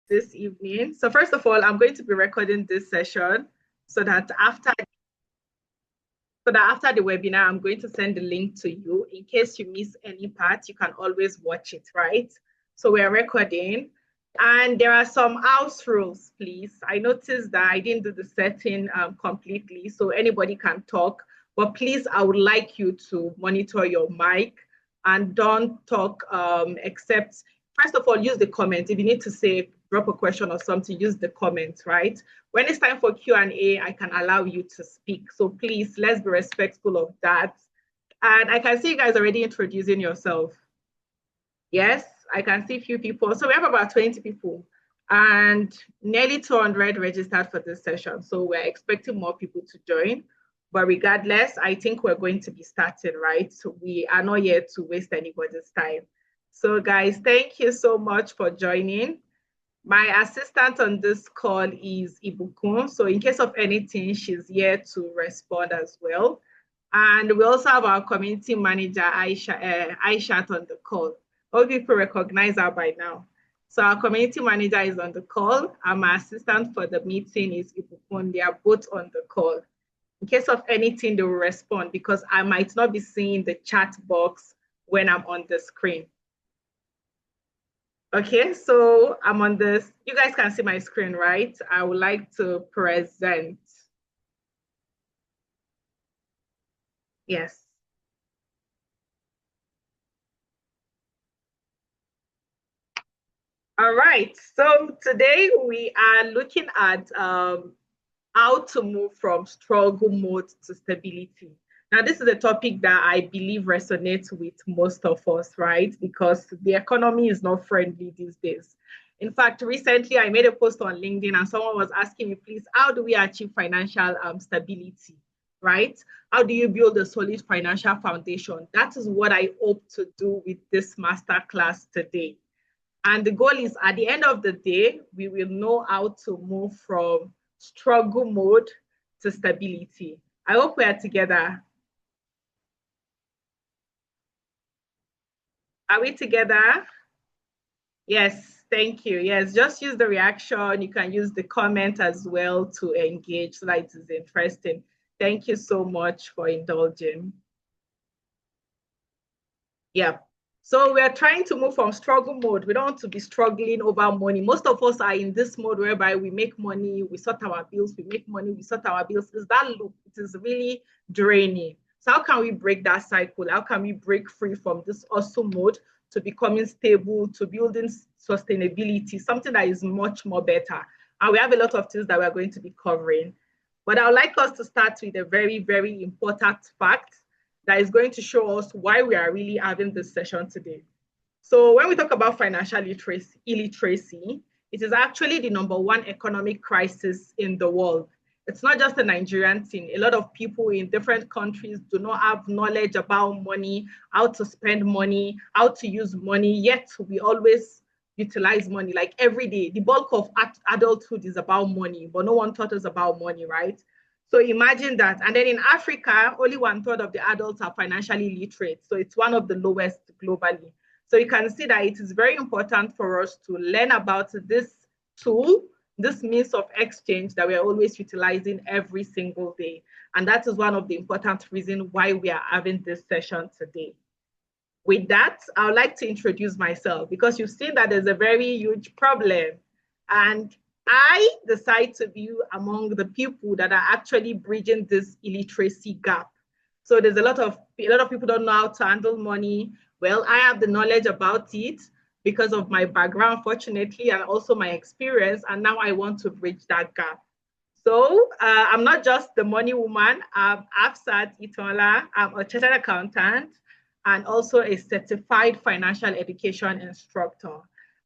this evening. So first of all, I'm going to be recording this session so that after the webinar, I'm going to send the link to you. In case you miss any part, you can always watch it, right? So we're recording. And there are some house rules, please. I noticed that I didn't do the setting completely, so anybody can talk. But please, I would like you to monitor your mic and don't talk except, first of all, use the comments. If you need to say, drop a question or something, use the comments, right? When it's time for Q&A, I can allow you to speak. So please, let's be respectful of that. And I can see you guys already introducing yourself. Yes, I can see a few people. So we have about 20 people and nearly 200 registered for this session. So we're expecting more people to join. But regardless, I think we're going to be starting, right? So we are not here to waste anybody's time. So guys, thank you so much for joining. My assistant on this call is Ibukun. So in case of anything, she's here to respond as well. And we also have our community manager, Aisha on the call. All people recognize her by now. So our community manager is on the call, and my assistant for the meeting is Ibukun. They are both on the call. In case of anything, they will respond because I might not be seeing the chat box when I'm on the screen. Okay, so I'm on this. You guys can see my screen, right? I would like to present. Yes. All right, so today we are looking at how to move from struggle mode to stability. Now, this is a topic that I believe resonates with most of us, right? Because the economy is not friendly these days. In fact, recently I made a post on LinkedIn and someone was asking me, please, how do we achieve financial stability, right? How do you build a solid financial foundation? That is what I hope to do with this masterclass today. And the goal is at the end of the day, we will know how to move from struggle mode to stability. I hope we are together. Are we together? Yes, thank you. Yes, just use the reaction. You can use the comment as well to engage so that it is interesting. Thank you so much for indulging. Yeah. So we're trying to move from struggle mode. We don't want to be struggling over money. Most of us are in this mode whereby we make money, we sort our bills, we make money, we sort our bills. Is that loop? It is really draining. So how can we break that cycle? How can we break free from this hustle mode to becoming stable, to building sustainability, something that is much more better? And we have a lot of things that we're going to be covering. But I would like us to start with a very, very important fact that is going to show us why we are really having this session today. So when we talk about financial illiteracy, it is actually the #1 economic crisis in the world. It's not just a Nigerian thing. A lot of people in different countries do not have knowledge about money, how to spend money, how to use money, yet we always utilize money like every day. The bulk of adulthood is about money, but no one taught us about money, right? So imagine that. And then in Africa, only 1/3 of the adults are financially literate. So it's one of the lowest globally. So you can see that it is very important for us to learn about this tool, this means of exchange that we are always utilizing every single day. And that is one of the important reasons why we are having this session today. With that, I would like to introduce myself because you've seen that there's a very huge problem. And I decide to be among the people that are actually bridging this illiteracy gap. So there's a lot of people don't know how to handle money. Well, I have the knowledge about it because of my background, fortunately, and also my experience. And now I want to bridge that gap. So I'm not just the money woman. I'm Afsat Itola. I'm a chartered accountant and also a certified financial education instructor.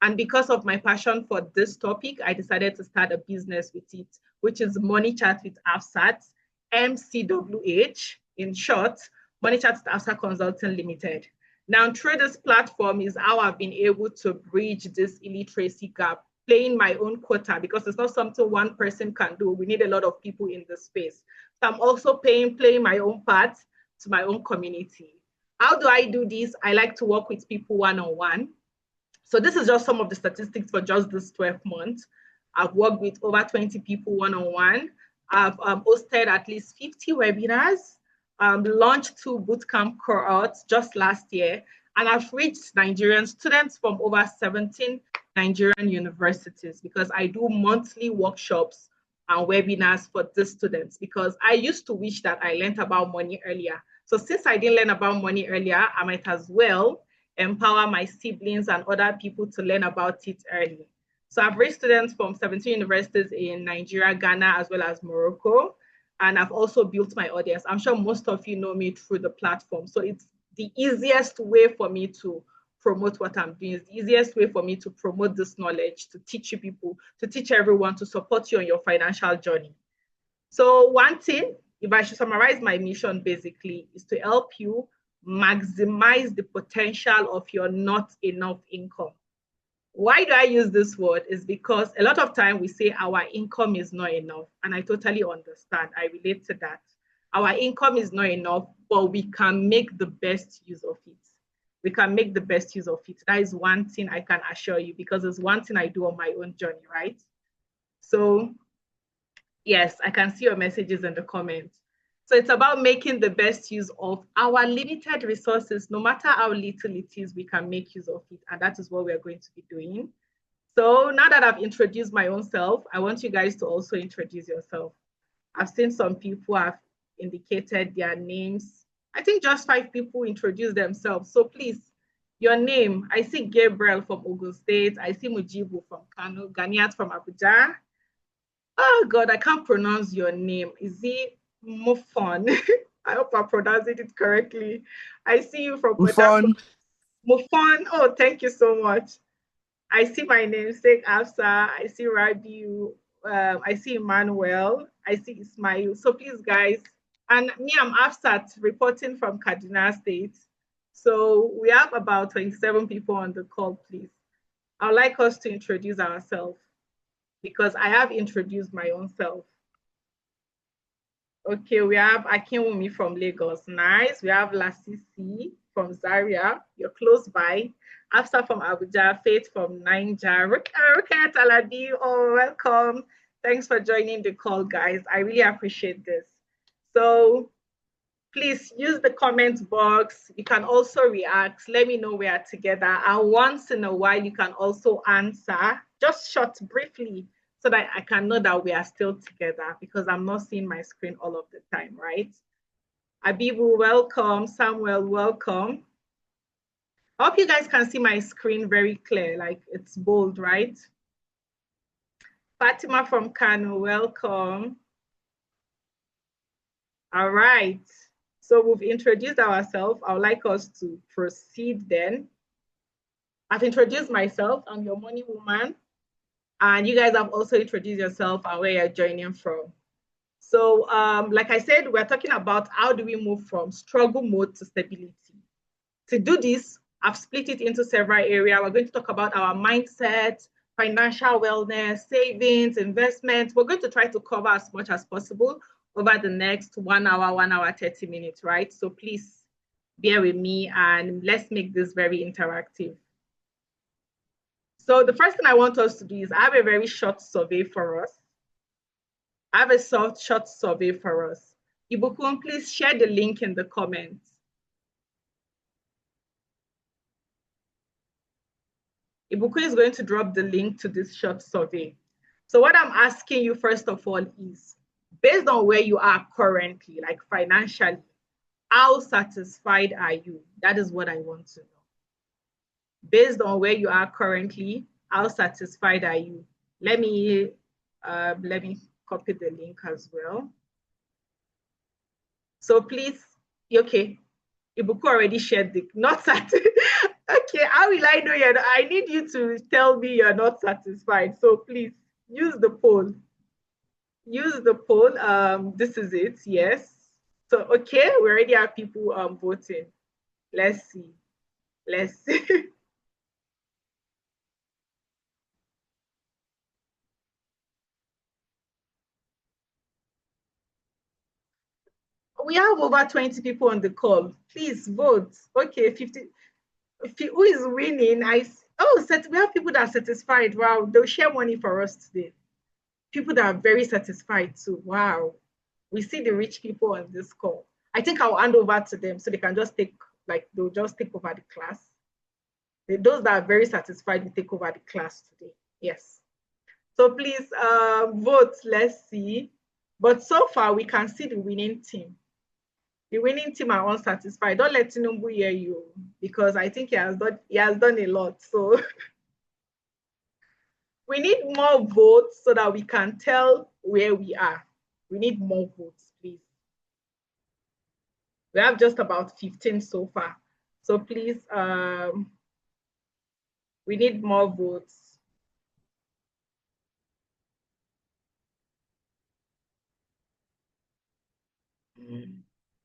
And because of my passion for this topic, I decided to start a business with it, which is Money Chat with Afsat, MCWH, in short, Money Chat with Afsat Consulting Limited. Now, through this platform is how I've been able to bridge this illiteracy gap, playing my own quota because it's not something one person can do. We need a lot of people in this space. So I'm also playing my own part to my own community. How do I do this? I like to work with people one-on-one. So this is just some of the statistics for just this 12 months. I've worked with over 20 people one-on-one. I've hosted at least 50 webinars, launched 2 bootcamp cohorts just last year, and I've reached Nigerian students from over 17 Nigerian universities because I do monthly workshops and webinars for these students, because I used to wish that I learned about money earlier. So since I didn't learn about money earlier, I might as well empower my siblings and other people to learn about it early. So I've raised students from 17 universities in Nigeria, Ghana, as well as Morocco. And I've also built my audience. I'm sure most of you know me through the platform. So it's the easiest way for me to promote what I'm doing. It's the easiest way for me to promote this knowledge, to teach you people, to teach everyone, to support you on your financial journey. So one thing, if I should summarize my mission basically, is to help you maximize the potential of your not enough income. Why do I use this word? Is because a lot of time we say our income is not enough. And I totally understand. I relate to that. Our income is not enough, but we can make the best use of it. We can make the best use of it. That is one thing I can assure you, because it's one thing I do on my own journey, right? So yes, I can see your messages in the comments. So it's about making the best use of our limited resources. No matter how little it is, we can make use of it. And that is what we're going to be doing. So now that I've introduced my own self, I want you guys to also introduce yourself. I've seen some people have indicated their names. I think just 5 people introduced themselves. So please, your name. I see Gabriel from Ogun State. I see Mujibu from Kano, Ganiat from Abuja. Oh God, I can't pronounce your name. Is it Mufon? I hope I'm pronouncing it correctly. I see you from Fun. Mufon. Oh, thank you so much. I see my namesake Afsa. I see Rabiu. I see Emmanuel. I see Ismail. So please, guys, and me, I'm Afsat reporting from Kaduna State. So we have about 27 people on the call, please. I'd like us to introduce ourselves, because I have introduced my own self. Okay, we have Akinwumi from Lagos. Nice. We have Lasisi from Zaria. You're close by. Afsa from Abuja. Faith from Niger. Ruket Aladi. Oh, welcome. Thanks for joining the call, guys. I really appreciate this. So please use the comment box. You can also react. Let me know we are together. And once in a while, you can also answer, just short, briefly, so that I can know that we are still together, because I'm not seeing my screen all of the time, right? Abibu, welcome. Samuel, welcome. I hope you guys can see my screen very clear, like it's bold, right? Fatima from Kano, welcome. All right. So we've introduced ourselves. I would like us to proceed then. I've introduced myself. I'm your money woman. And you guys have also introduced yourself and where you're joining from. So like I said, we're talking about how do we move from struggle mode to stability. To do this, I've split it into several areas. We're going to talk about our mindset, financial wellness, savings, investments. We're going to try to cover as much as possible over the next 1 hour, 30 minutes, right? So please bear with me and let's make this very interactive. So the first thing I want us to do is I have a very short survey for us. I have a short survey for us. Ibukun, please share the link in the comments. Ibukun is going to drop the link to this short survey. So what I'm asking you first of all is, based on where you are currently, like financially, how satisfied are you? That is what I want to know. Based on where you are currently, how satisfied are you? Let me copy the link as well. So please, okay, Ibuku already shared the not satisfied. Okay, how will I know you're not? I need you to tell me you're not satisfied. So please use the poll. Use the poll. This is it. Yes. So okay, we already have people voting. Let's see. Let's see. We have over 20 people on the call. Please vote. Okay, 50. Who is winning? Oh, we have people that are satisfied. Wow, they'll share money for us today. People that are very satisfied too. Wow. We see the rich people on this call. I think I'll hand over to them so they can just they'll just take over the class. Those that are very satisfied will take over the class today. Yes. So please vote. Let's see. But so far, we can see the winning team. The winning team are unsatisfied. Don't let Tinubu hear you because I think he has done a lot. So we need more votes so that we can tell where we are. We need more votes, please. We have just about 15 so far. So please, we need more votes.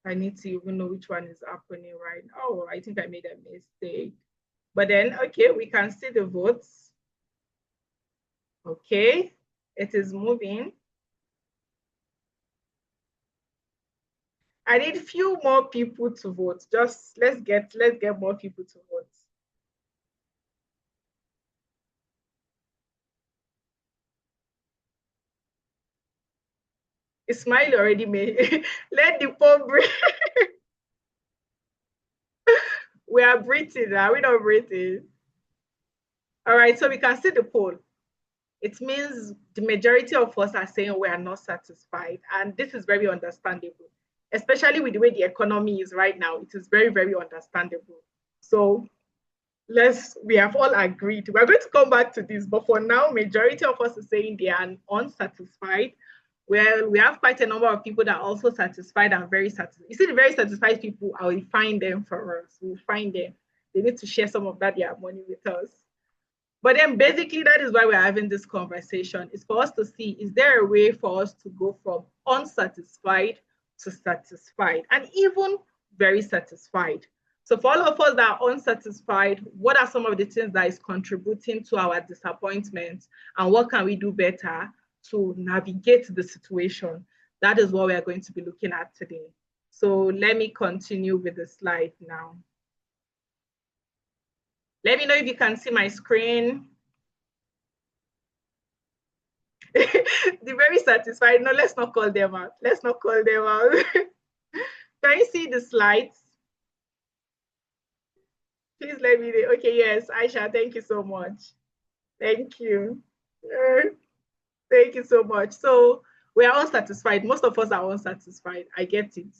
I need to even know which one is happening right now. Oh, I think I made a mistake. But then, okay, we can see the votes. Okay, it is moving. I need few more people to vote. Just let's get more people to vote. Ismail already made. Let the poll breathe. We are breathing. Are we not breathing? All right, so we can see the poll. It means the majority of us are saying we are not satisfied. And this is very understandable, especially with the way the economy is right now. It is very, very understandable. So we have all agreed. We're going to come back to this, but for now, majority of us are saying they are unsatisfied. Well, we have quite a number of people that are also satisfied and very satisfied. You see, the very satisfied people, I will find them for us. We'll find them. They need to share some of that their money with us. But then basically, that is why we're having this conversation. Is for us to see, is there a way for us to go from unsatisfied to satisfied and even very satisfied? So for all of us that are unsatisfied, what are some of the things that is contributing to our disappointment and what can we do better to navigate the situation? That is what we are going to be looking at today. So let me continue with the slide now. Let me know if you can see my screen. The very satisfied. No, let's not call them out. Let's not call them out. Can you see the slides? Please let me know. Okay, yes, Aisha, thank you so much. Thank you. Thank you so much. So we are unsatisfied. Most of us are unsatisfied. I get it.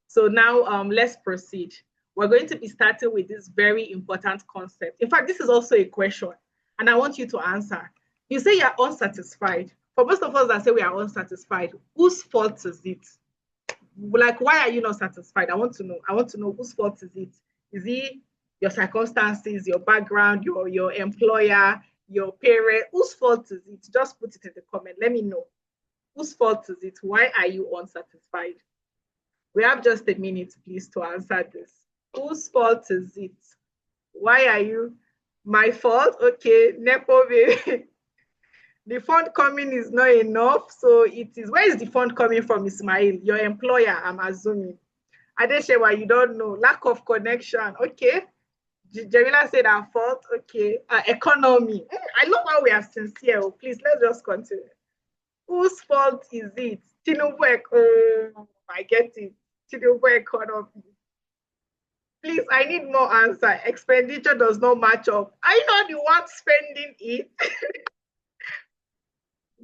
So now let's proceed. We're going to be starting with this very important concept. In fact, this is also a question, and I want you to answer. You say you're unsatisfied. For most of us that say we are unsatisfied, whose fault is it? Like, why are you not satisfied? I want to know. I want to know whose fault is it? Is it your circumstances, your background, your employer, your parent? Whose fault is it? Just put it in the comment. Let me know. Whose fault is it? Why are you unsatisfied? We have just a minute, please, to answer this. Whose fault is it? Why are you? My fault? Okay, Nepo baby. The fund coming is not enough, so it is. Where is the fund coming from, Ismail? Your employer, I'm assuming. Adeshewa, you don't know. Lack of connection. Okay. Jamila said our fault. Okay. Economy. I love how we are sincere. Oh, please, let's just continue. Whose fault is it? Tinubu. Oh, I get it. Tinubu economy. Please, I need more answer. Expenditure does not match up. I know the one spending it.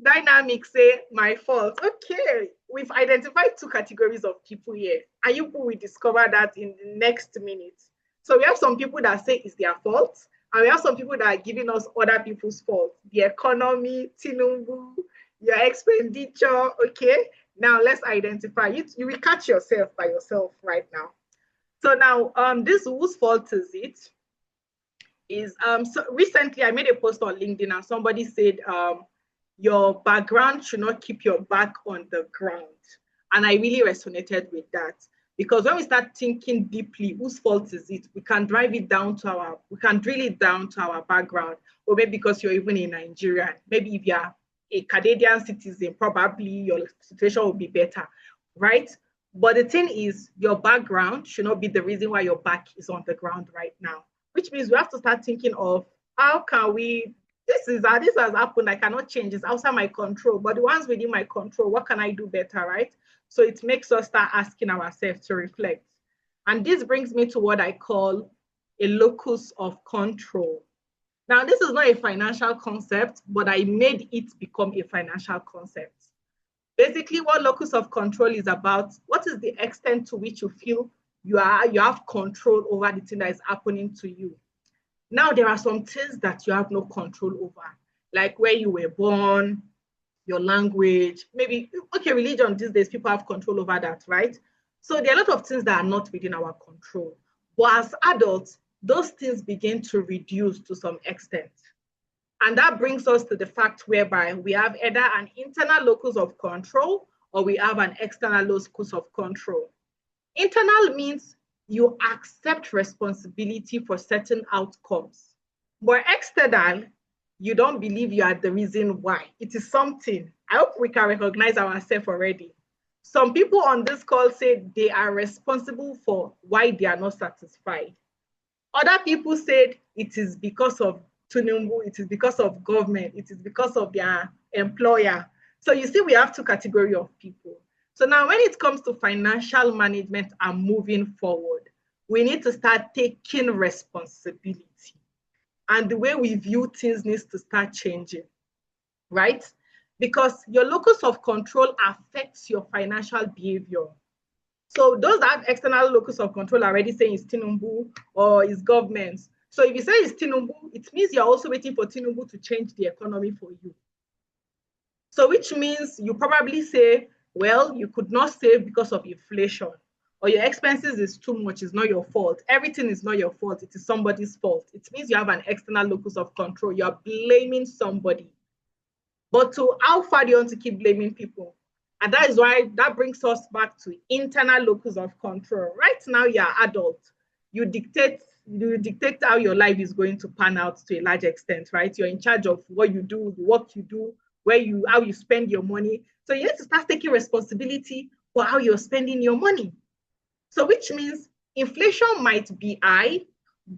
Dynamic say my fault. Okay, we've identified two categories of people here, and you will discover that in the next minute. So we have some people that say it's their fault, and we have some people that are giving us other people's fault. The economy, Tinubu, your expenditure. Okay, now let's identify it. You will catch yourself by yourself right now. So now, this whose fault is it? Is so recently I made a post on LinkedIn and somebody said your background should not keep your back on the ground. And I really resonated with that because when we start thinking deeply, whose fault is it? We can drill it down to our background, or maybe because you're even in Nigeria, maybe if you're a Canadian citizen, probably your situation will be better, right? But the thing is, your background should not be the reason why your back is on the ground right now, which means we have to start thinking of How can we, this has happened, I cannot change, it's outside my control, but the ones within my control, what can I do better, right? So it makes us start asking ourselves to reflect. And this brings me to what I call a locus of control. Now, this is not a financial concept, but I made it become a financial concept. Basically, what locus of control is about, what is the extent to which you feel you have control over the thing that is happening to you. Now, there are some things that you have no control over, like where you were born, your language, maybe, okay, religion these days, people have control over that, right? So there are a lot of things that are not within our control. But as adults, those things begin to reduce to some extent. And that brings us to the fact whereby we have either an internal locus of control or we have an external locus of control. Internal means you accept responsibility for certain outcomes. But external, you don't believe you are the reason why. It is something. I hope we can recognize ourselves already. Some people on this call say they are responsible for why they are not satisfied. Other people said it is because of Tinubu, it is because of government, it is because of their employer. So you see, we have two categories of people. So now when it comes to financial management and moving forward, we need to start taking responsibility. And the way we view things needs to start changing, right? Because your locus of control affects your financial behavior. So those that have external locus of control are already saying it's Tinubu or it's government. So if you say it's Tinubu, it means you're also waiting for Tinubu to change the economy for you. So which means you probably say, well, you could not save because of inflation, or your expenses is too much, it's not your fault. Everything is not your fault, it is somebody's fault. It means you have an external locus of control. You're blaming somebody. But to how far do you want to keep blaming people? And that is why that brings us back to internal locus of control. Right now, you're adult. You dictate how your life is going to pan out to a large extent, right? You're in charge of what you do, the work you do, how you spend your money. So you need to start taking responsibility for how you're spending your money. So which means inflation might be high,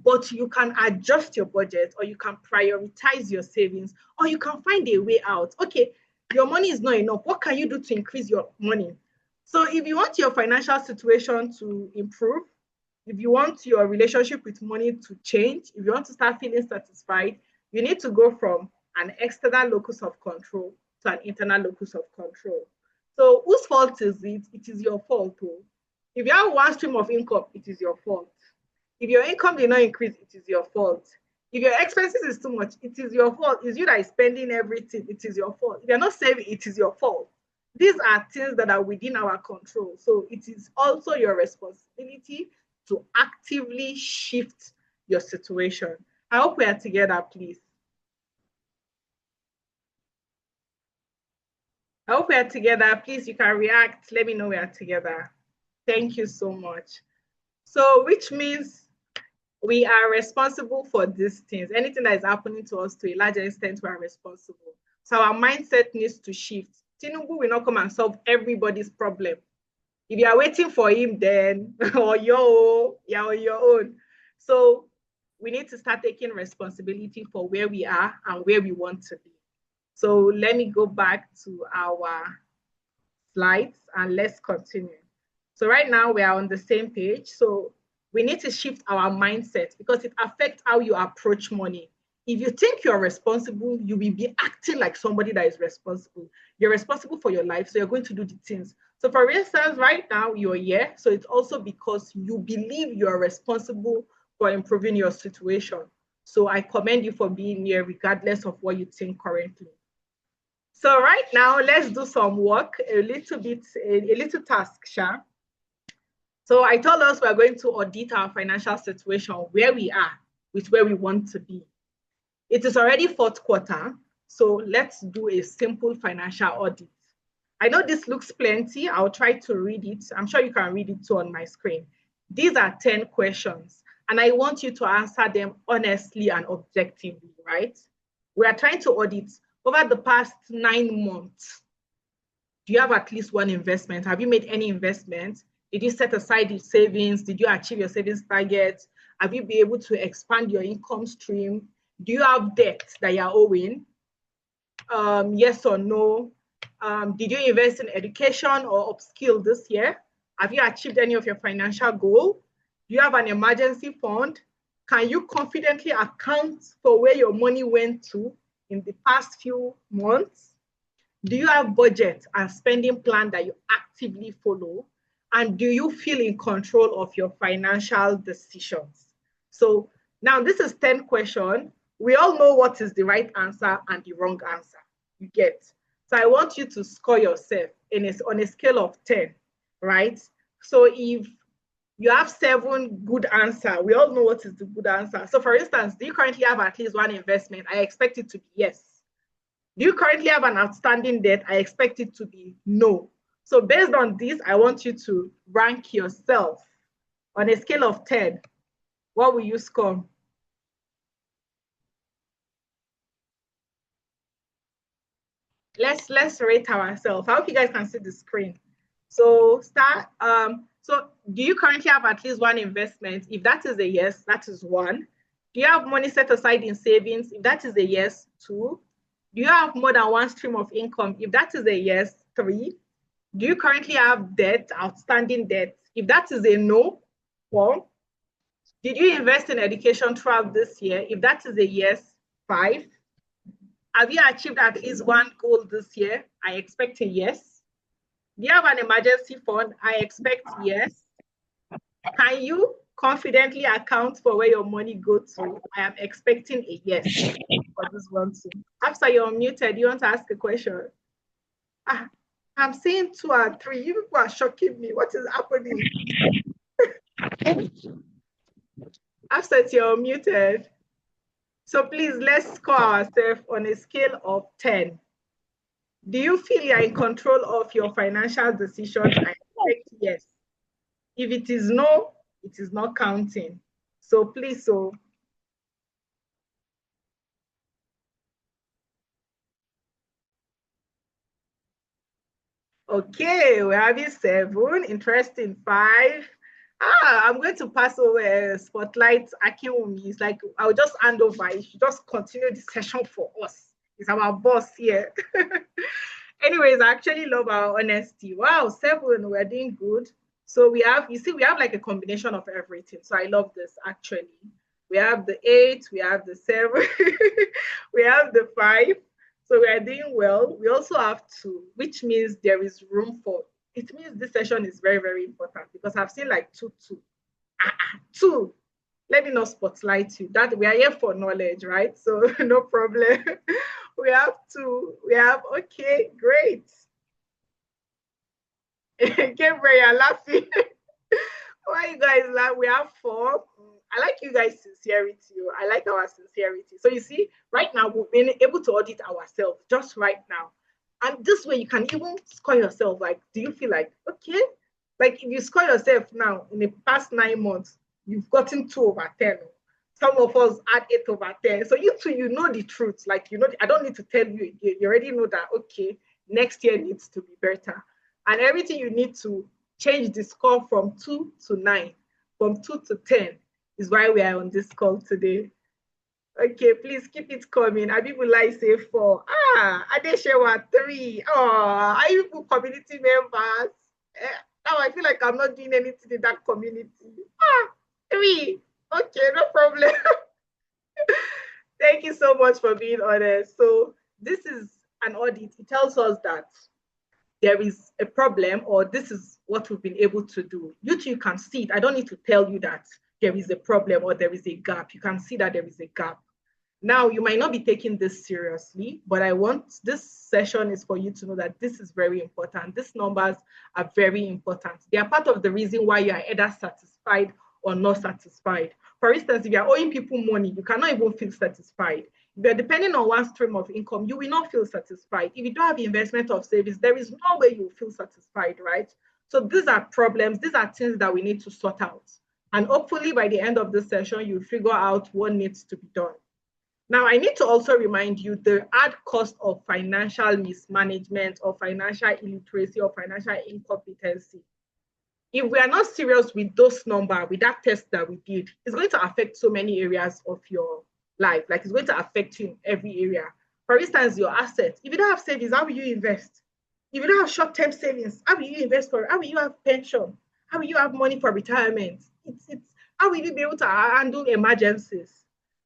but you can adjust your budget, or you can prioritize your savings, or you can find a way out. Okay, your money is not enough. What can you do to increase your money? So if you want your financial situation to improve, if you want your relationship with money to change, if you want to start feeling satisfied, you need to go from an external locus of control to an internal locus of control. So whose fault is it? It is your fault. Oh. If you have one stream of income, it is your fault. If your income did not increase, it is your fault. If your expenses is too much, it is your fault. It's you that is spending everything, it is your fault. If you're not saving, it is your fault. These are things that are within our control. So it is also your responsibility to actively shift your situation. I hope we are together, please. I hope we are together. Please, you can react. Let me know we are together. Thank you so much. So, which means we are responsible for these things. Anything that is happening to us, to a large extent, we are responsible. So our mindset needs to shift. Tinubu will not come and solve everybody's problem. If you are waiting for him, then or you're on your own. So we need to start taking responsibility for where we are and where we want to be. So let me go back to our slides and let's continue. So right now we are on the same page. So we need to shift our mindset because it affects how you approach money. If you think you're responsible, you will be acting like somebody that is responsible. You're responsible for your life, so you're going to do the things. So for instance, right now you're here. So it's also because you believe you're responsible for improving your situation. So I commend you for being here regardless of what you think currently. So right now, let's do some work, a little task, Sha. So I told us we're going to audit our financial situation, where we are with where we want to be. It is already fourth quarter, so let's do a simple financial audit. I know this looks plenty. I'll try to read it. I'm sure you can read it too on my screen. These are 10 questions, and I want you to answer them honestly and objectively, right? We are trying to audit over the past 9 months. Do you have at least one investment? Have you made any investment? Did you set aside your savings? Did you achieve your savings target? Have you been able to expand your income stream? Do you have debt that you're owing? Yes or no? Did you invest in education or upskill this year? Have you achieved any of your financial goal? Do you have an emergency fund? Can you confidently account for where your money went to in the past few months? Do you have budget and spending plan that you actively follow? And do you feel in control of your financial decisions? So now this is 10 questions. We all know what is the right answer and the wrong answer. You get. So I want you to score yourself on a scale of 10, right? So if you have 7 good answer, we all know what is the good answer. So for instance, do you currently have at least one investment? I expect it to be yes. Do you currently have an outstanding debt? I expect it to be no. So based on this, I want you to rank yourself on a scale of 10. What will you score? Let's rate ourselves. I hope you guys can see the screen. So start. So do you currently have at least one investment? If that is a yes, that is 1. Do you have money set aside in savings? If that is a yes, 2. Do you have more than one stream of income? If that is a yes, 3. Do you currently have debt, outstanding debt? If that is a no, 4. Did you invest in education throughout this year? If that is a yes, 5. Have you achieved at least one goal this year? I expect a yes. Do you have an emergency fund? I expect yes. Can you confidently account for where your money goes to? I am expecting a yes for this one too. After you're muted, you want to ask a question? I'm saying 2 and 3. You people are shocking me. What is happening? After you're muted. So please, let's score ourselves on a scale of 10. Do you feel you're in control of your financial decisions? I expect yes. If it is no, it is not counting. So please, okay, we're having 7. Interesting. 5. I'm going to pass over spotlight Akinwumi. It's like I'll just hand over. You should just continue the session for us. It's our boss here. Anyways, I actually love our honesty. Wow, 7, we're doing good. So we have, you see, we have like a combination of everything. So I love this actually. We have the 8, we have the 7, we have the 5. So we are doing well. We also have 2, which means there is room for, it means this session is very, very important because I've seen like 2, 2. 2. Let me not spotlight you. That we are here for knowledge, right? So no problem. We have 2. We have, okay, great. Gabriel, you're laughing. Why you guys laugh? We have 4. I like you guys' sincerity. I like our sincerity. So you see, right now we've been able to audit ourselves just right now. And this way you can even score yourself. Like, do you feel like, okay? Like if you score yourself now in the past 9 months, you've gotten 2 over 10. Some of us add 8 over 10. So you two, you know the truth. Like, you know, I don't need to tell you again. You already know that, okay, next year needs to be better. And everything you need to change the score from 2 to 9, from 2 to 10 is why we are on this call today. Okay, please keep it coming. Abibulai say 4. Adeshewa 3. Oh, are you community members? Now I feel like I'm not doing anything in that community. 3. Okay, no problem. Thank you so much for being honest. So this is an audit. It tells us that there is a problem or this is what we've been able to do. You two can see it. I don't need to tell you that there is a problem or there is a gap. You can see that there is a gap. Now, you might not be taking this seriously, but I want this session is for you to know that this is very important. These numbers are very important. They are part of the reason why you are either satisfied or not satisfied. For instance, if you are owing people money, you cannot even feel satisfied. If you're depending on one stream of income, you will not feel satisfied. If you don't have investment of savings, there is no way you will feel satisfied, right? So these are problems. These are things that we need to sort out. And hopefully by the end of this session, you figure out what needs to be done. Now, I need to also remind you the add cost of financial mismanagement or financial illiteracy or financial incompetency. If we are not serious with those numbers, with that test that we did, it's going to affect so many areas of your life. Like it's going to affect you in every area. For instance, your assets. If you don't have savings, how will you invest? If you don't have short-term savings, how will you invest for? How will you have pension? How will you have money for retirement? It's how will you be able to handle emergencies?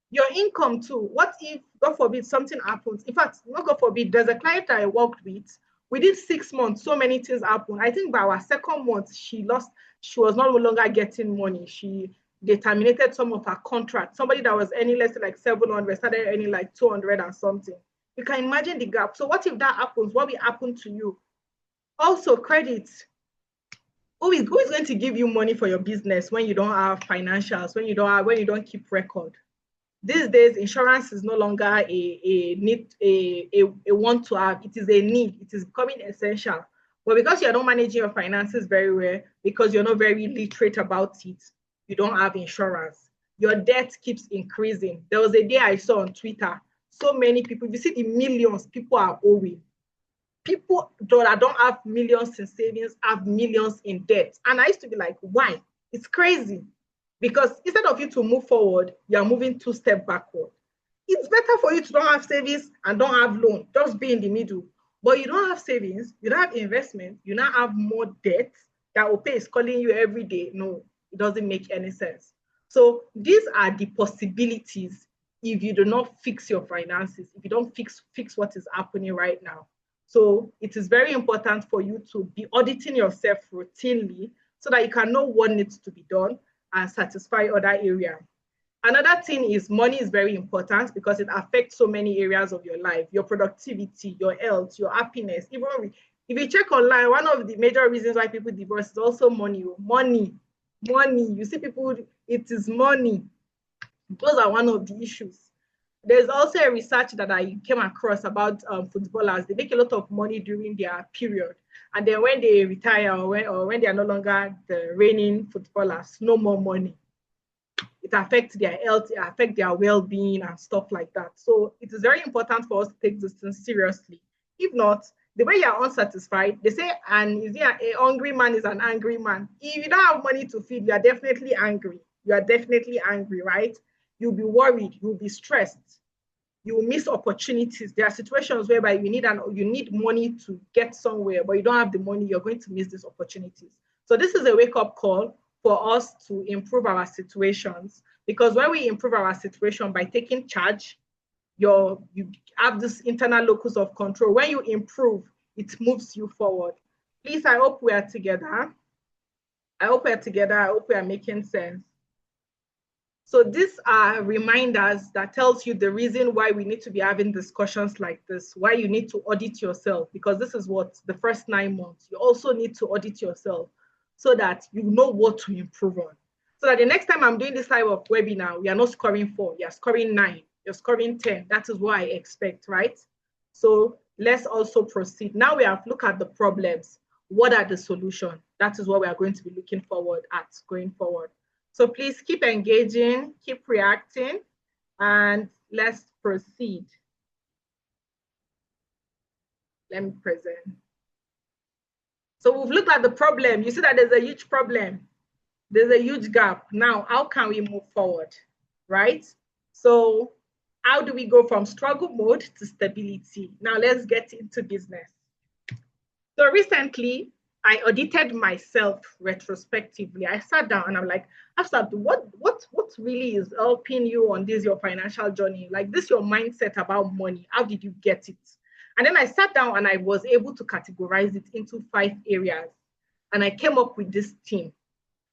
Your income too. What if, God forbid, something happens? In fact, not God forbid, there's a client that I worked with. Within 6 months, so many things happened. I think by our second month, she was no longer getting money. They terminated some of her contracts. Somebody that was earning less than like 700 started earning like 200 and something. You can imagine the gap. So what if that happens? What will happen to you? Also, credit. Who is going to give you money for your business when you don't have financials, when you don't keep record? These days, insurance is no longer a need, a want to have. It is a need. It is becoming essential. But because you're not managing your finances very well, because you're not very literate about it, you don't have insurance. Your debt keeps increasing. There was a day I saw on Twitter, so many people, if you see the millions people are owing. People that don't have millions in savings have millions in debt. And I used to be like, why? It's crazy. Because instead of you to move forward, you're moving 2 steps backward. It's better for you to don't have savings and don't have loan, just be in the middle. But you don't have savings, you don't have investment, you now have more debt that OPay is calling you every day. No, it doesn't make any sense. So these are the possibilities if you do not fix your finances, if you don't fix what is happening right now. So it is very important for you to be auditing yourself routinely so that you can know what needs to be done and satisfy other areas. Another thing is money is very important because it affects so many areas of your life, your productivity, your health, your happiness. Even if you check online, one of the major reasons why people divorce is also money. Money. You see people, it is money. Those are one of the issues. There's also a research that I came across about footballers. They make a lot of money during their period. And then when they retire or when they are no longer the reigning footballers, no more money. It affects their health, it affects their well-being and stuff like that. So it is very important for us to take this thing seriously. If not, the way you're unsatisfied, they say, and is there a hungry man is an angry man. If you don't have money to feed, you are definitely angry. You are definitely angry, right? You'll be worried, you'll be stressed, you will miss opportunities. There are situations whereby you need money to get somewhere, but you don't have the money, you're going to miss these opportunities. So this is a wake-up call for us to improve our situations, because when we improve our situation by taking charge, you have this internal locus of control. When you improve, it moves you forward. Please, I hope we are together. I hope we are making sense. So these are reminders that tells you the reason why we need to be having discussions like this, why you need to audit yourself, because this is what the first 9 months. You also need to audit yourself so that you know what to improve on. So that the next time I'm doing this type of webinar, we are not scoring 4, you're scoring 9, you're scoring 10. That is what I expect, right? So let's also proceed. Now we have looked at the problems. What are the solutions? That is what we are going to be looking forward at going forward. So please keep engaging, keep reacting, and let's proceed. Let me present. So we've looked at the problem. You see that there's a huge problem. There's a huge gap. Now, how can we move forward, right? So how do we go from struggle mode to stability? Now let's get into business. So recently, I audited myself retrospectively. I sat down and I'm like, Afsat, what really is helping you on this, your financial journey? Like this, your mindset about money, how did you get it? And then I sat down and I was able to categorize it into 5 areas. And I came up with this theme,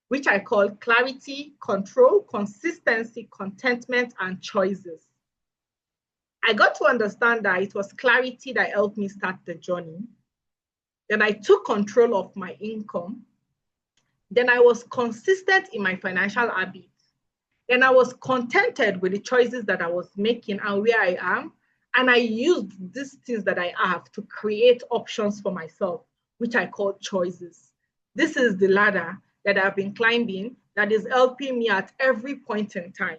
which I call clarity, control, consistency, contentment, and choices. I got to understand that it was clarity that helped me start the journey. Then I took control of my income. Then I was consistent in my financial habits. Then I was contented with the choices that I was making and where I am. And I used these things that I have to create options for myself, which I call choices. This is the ladder that I've been climbing that is helping me at every point in time.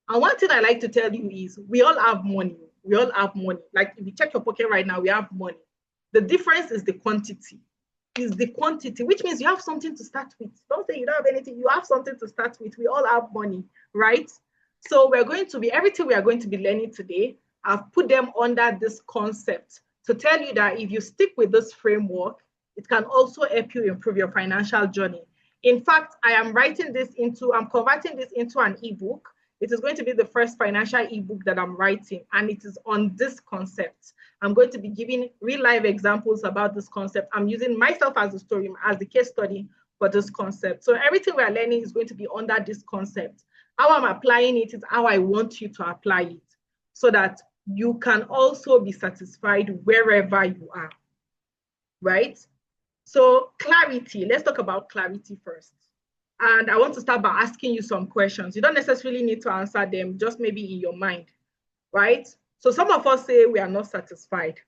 And one thing I like to tell you is we all have money. We all have money. Like if you check your pocket right now, we have money. The difference is the quantity. Which means you have something to start with. Don't say you don't have anything. You have something to start with. We all have money, right? So everything we are going to be learning today, I've put them under this concept to tell you that if you stick with this framework, it can also help you improve your financial journey. In fact, I'm converting this into an ebook. It is going to be the first financial ebook that I'm writing, and it is on this concept. I'm going to be giving real life examples about this concept. I'm using myself as the case study for this concept. So everything we are learning is going to be under this concept. How I'm applying it is how I want you to apply it, so that you can also be satisfied wherever you are, right? So clarity, let's talk about clarity first. And I want to start by asking you some questions. You don't necessarily need to answer them, just maybe in your mind, right? So some of us say we are not satisfied.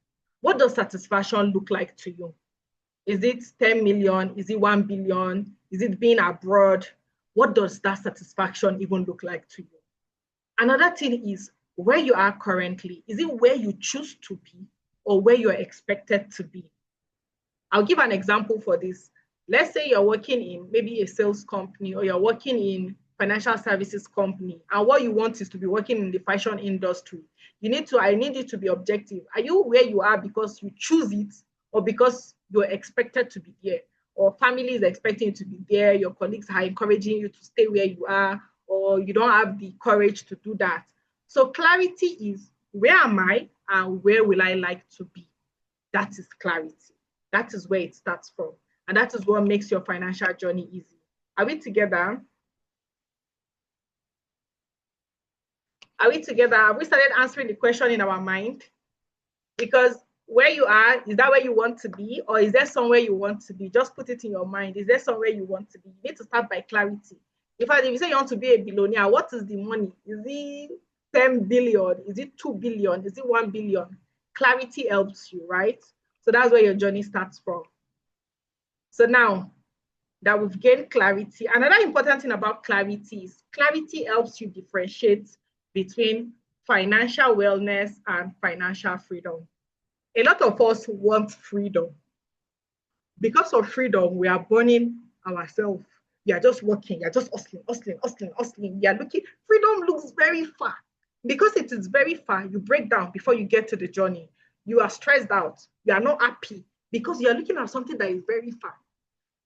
What does satisfaction look like to you? Is it 10 million? Is it 1 billion? Is it being abroad? What does that satisfaction even look like to you? Another thing is where you are currently. Is it where you choose to be or where you're expected to be? I'll give an example for this. Let's say you're working in maybe a sales company, or you're working in financial services company, and what you want is to be working in the fashion industry. I need you to be objective. Are you where you are because you choose it, or because you're expected to be there, or family is expecting you to be there, your colleagues are encouraging you to stay where you are, or you don't have the courage to do that? So clarity is, where am I and where will I like to be? That is clarity. That is where it starts from. And that is what makes your financial journey easy. Are we together? Are we together? Have we started answering the question in our mind? Because where you are, is that where you want to be? Or is there somewhere you want to be? Just put it in your mind. Is there somewhere you want to be? You need to start by clarity. In fact, if you say you want to be a billionaire, what is the money? Is it 10 billion? Is it 2 billion? Is it 1 billion? Clarity helps you, right? So that's where your journey starts from. So now that we've gained clarity, another important thing about clarity is clarity helps you differentiate between financial wellness and financial freedom. A lot of us want freedom. Because of freedom, we are burning ourselves. You are just working, you're just hustling. You are looking, freedom looks very far. Because it is very far, you break down before you get to the journey. You are stressed out. You are not happy because you are looking at something that is very far.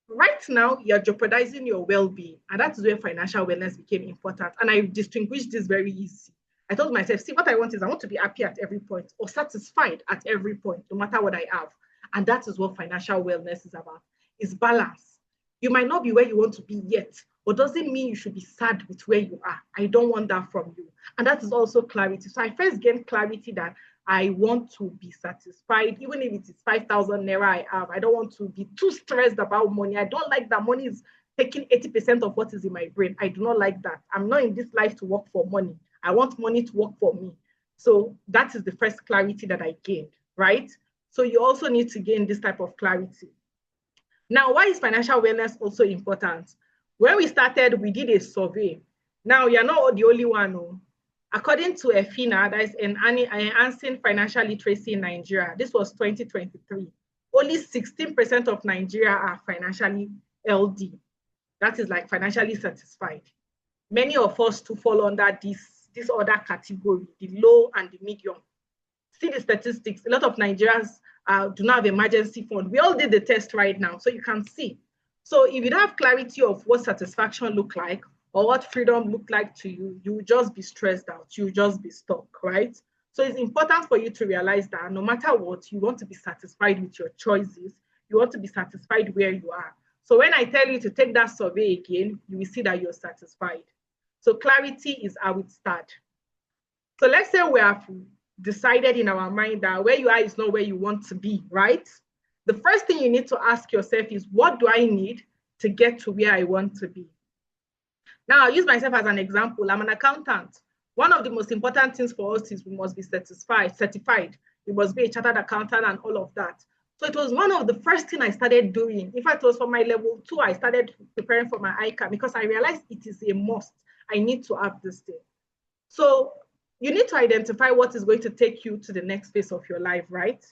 Right now, you're jeopardizing your well-being. And that is where financial wellness became important. And I distinguished this very easy. I told myself, see, what I want to be happy at every point, or satisfied at every point, no matter what I have. And that is what financial wellness is about. It's balance. You might not be where you want to be yet, but doesn't mean you should be sad with where you are. I don't want that from you. And that is also clarity. So I first gained clarity that I want to be satisfied, even if it is 5,000 naira I have. I don't want to be too stressed about money. I don't like that money is taking 80% of what is in my brain. I do not like that. I'm not in this life to work for money. I want money to work for me. So that is the first clarity that I gained, right? So you also need to gain this type of clarity. Now, why is financial wellness also important? When we started, we did a survey. Now, you're not the only one. No. According to EFINA, that is Enhancing Financial Literacy in Nigeria, this was 2023. Only 16% of Nigeria are financially LD. That is like financially satisfied. Many of us to fall under this other category, the low and the medium. See the statistics. A lot of Nigerians do not have emergency fund. We all did the test right now, so you can see. So if you don't have clarity of what satisfaction look like, or what freedom look like to you, you will just be stressed out. You will just be stuck, right? So it's important for you to realize that no matter what, you want to be satisfied with your choices. You want to be satisfied where you are. So when I tell you to take that survey again, you will see that you're satisfied. So clarity is how it starts. So let's say we have decided in our mind that where you are is not where you want to be, right? The first thing you need to ask yourself is, what do I need to get to where I want to be? Now, I'll use myself as an example. I'm an accountant. One of the most important things for us is we must be certified. We must be a chartered accountant and all of that. So it was one of the first things I started doing. In fact, it was for my level 2, I started preparing for my ICAM because I realized it is a must. I need to have this thing. So you need to identify what is going to take you to the next phase of your life, right?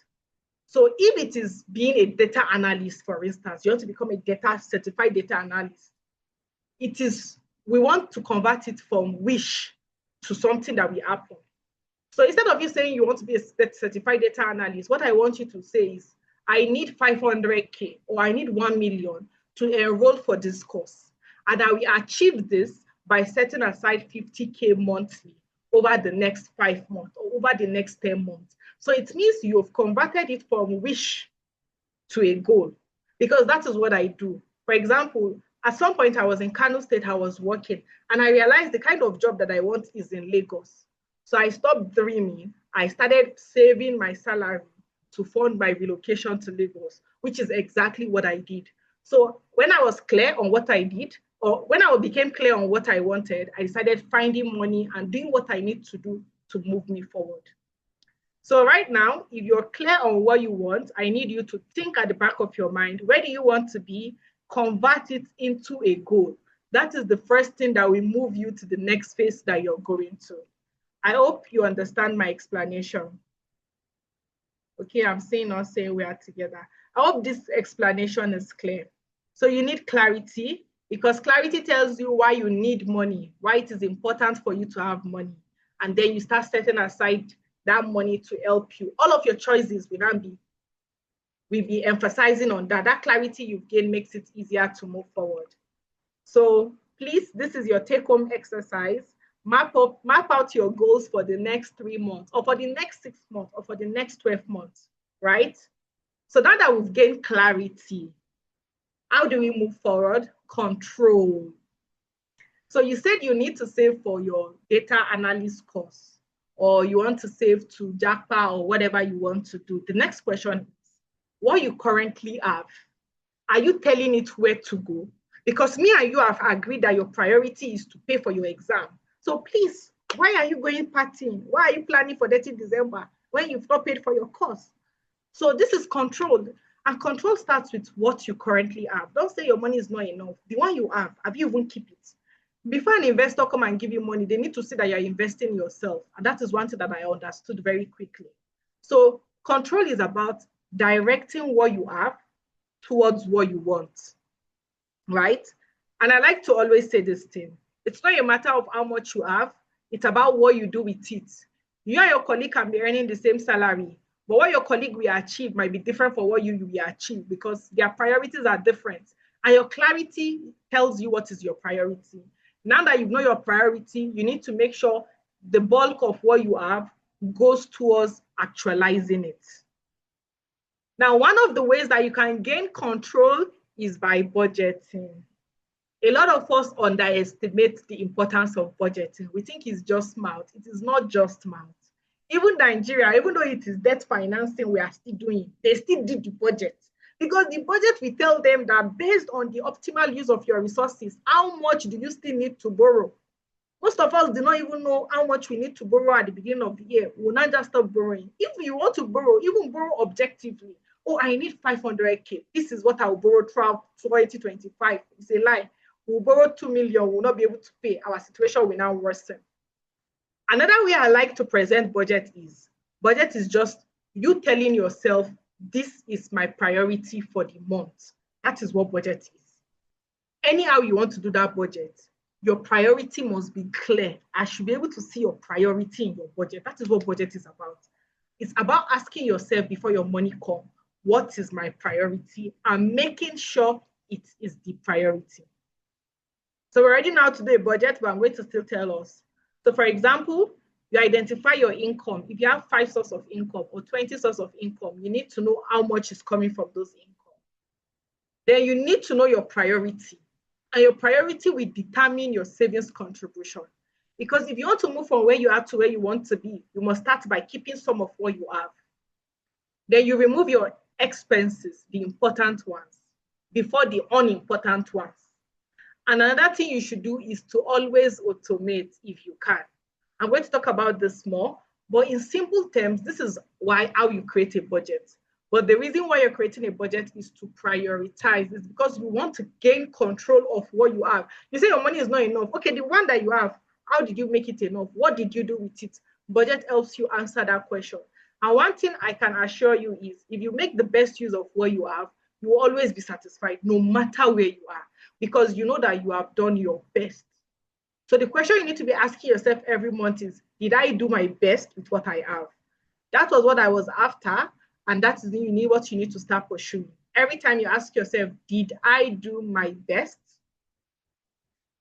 So if it is being a data analyst, for instance, you want to become a certified data analyst, we want to convert it from wish to something that will happen. So instead of you saying you want to be a certified data analyst, what I want you to say is, I need 500K or I need 1 million to enroll for this course. And I will achieve this by setting aside 50K monthly over the next 5 months or over the next 10 months. So it means you've converted it from wish to a goal, because that is what I do. For example, at some point I was in Kano State, I was working, and I realized the kind of job that I want is in Lagos. So I stopped dreaming. I started saving my salary to fund my relocation to Lagos, which is exactly what I did. So when I was clear on what I did, or when I became clear on what I wanted, I decided finding money and doing what I need to do to move me forward. So right now, if you're clear on what you want, I need you to think at the back of your mind, where do you want to be? Convert it into a goal. That is the first thing that will move you to the next phase that you're going to. I hope you understand my explanation. Okay, I'm saying or saying we are together. I hope this explanation is clear. So you need clarity, because clarity tells you why you need money, why it is important for you to have money. And then you start setting aside that money to help you. All of your choices will be emphasizing on that. That clarity you've gained makes it easier to move forward. So please, this is your take-home exercise. Map out your goals for the next 3 months, or for the next 6 months, or for the next 12 months, right? So now that we've gained clarity, how do we move forward? Control. So you said you need to save for your data analyst course, or you want to save to JAPA or whatever you want to do. The next question is, what you currently have, are you telling it where to go? Because me and you have agreed that your priority is to pay for your exam. So please, why are you going partying? Why are you planning for 30 December when you've not paid for your course? So this is control. And control starts with what you currently have. Don't say your money is not enough. The one you have you even keep it? Before an investor come and give you money, they need to see that you're investing in yourself. And that is one thing that I understood very quickly. So control is about directing what you have towards what you want, right? And I like to always say this thing. It's not a matter of how much you have. It's about what you do with it. You and your colleague can be earning the same salary, but what your colleague will achieve might be different from what you will achieve, because their priorities are different. And your clarity tells you what is your priority. Now that you know your priority, you need to make sure the bulk of what you have goes towards actualizing it. Now, one of the ways that you can gain control is by budgeting. A lot of us underestimate the importance of budgeting. We think it's just mouth. It is not just mouth. Even Nigeria, even though it is debt financing we are still doing, they still did the budget. Because the budget will tell them that based on the optimal use of your resources, how much do you still need to borrow? Most of us do not even know how much we need to borrow at the beginning of the year. We'll not just stop borrowing. If you want to borrow, even borrow objectively. Oh, I need 500K. This is what I'll borrow throughout 2025. It's a lie. We'll borrow 2 million, we'll not be able to pay. Our situation will now worsen. Another way I like to present budget is just you telling yourself, this is my priority for the month. That is what budget is. Anyhow you want to do that budget, your priority must be clear. I should be able to see your priority in your budget. That is what budget is about. It's about asking yourself before your money comes, what is my priority, and making sure it is the priority. So we're ready now to do a budget, but I'm going to still tell us. So for example, you identify your income. If you have 5 sources of income or 20 sources of income, you need to know how much is coming from those income. Then you need to know your priority. And your priority will determine your savings contribution. Because if you want to move from where you are to where you want to be, you must start by keeping some of what you have. Then you remove your expenses, the important ones, before the unimportant ones. And another thing you should do is to always automate if you can. I'm going to talk about this more, but in simple terms, this is how you create a budget. But the reason why you're creating a budget is to prioritize. It's because you want to gain control of what you have. You say your money is not enough. Okay, the one that you have, how did you make it enough? What did you do with it? Budget helps you answer that question. And one thing I can assure you is, if you make the best use of what you have, you will always be satisfied, no matter where you are, because you know that you have done your best. So the question you need to be asking yourself every month is, did I do my best with what I have? That was what I was after, and that's what you need to start pursuing. Every time you ask yourself, did I do my best?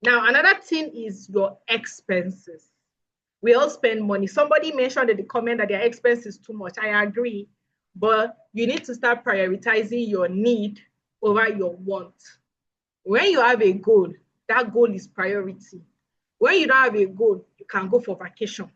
Now, another thing is your expenses. We all spend money. Somebody mentioned in the comment that their expense is too much. I agree, but you need to start prioritizing your need over your want. When you have a goal, that goal is priority. When you don't have a goal, you can go for vacation.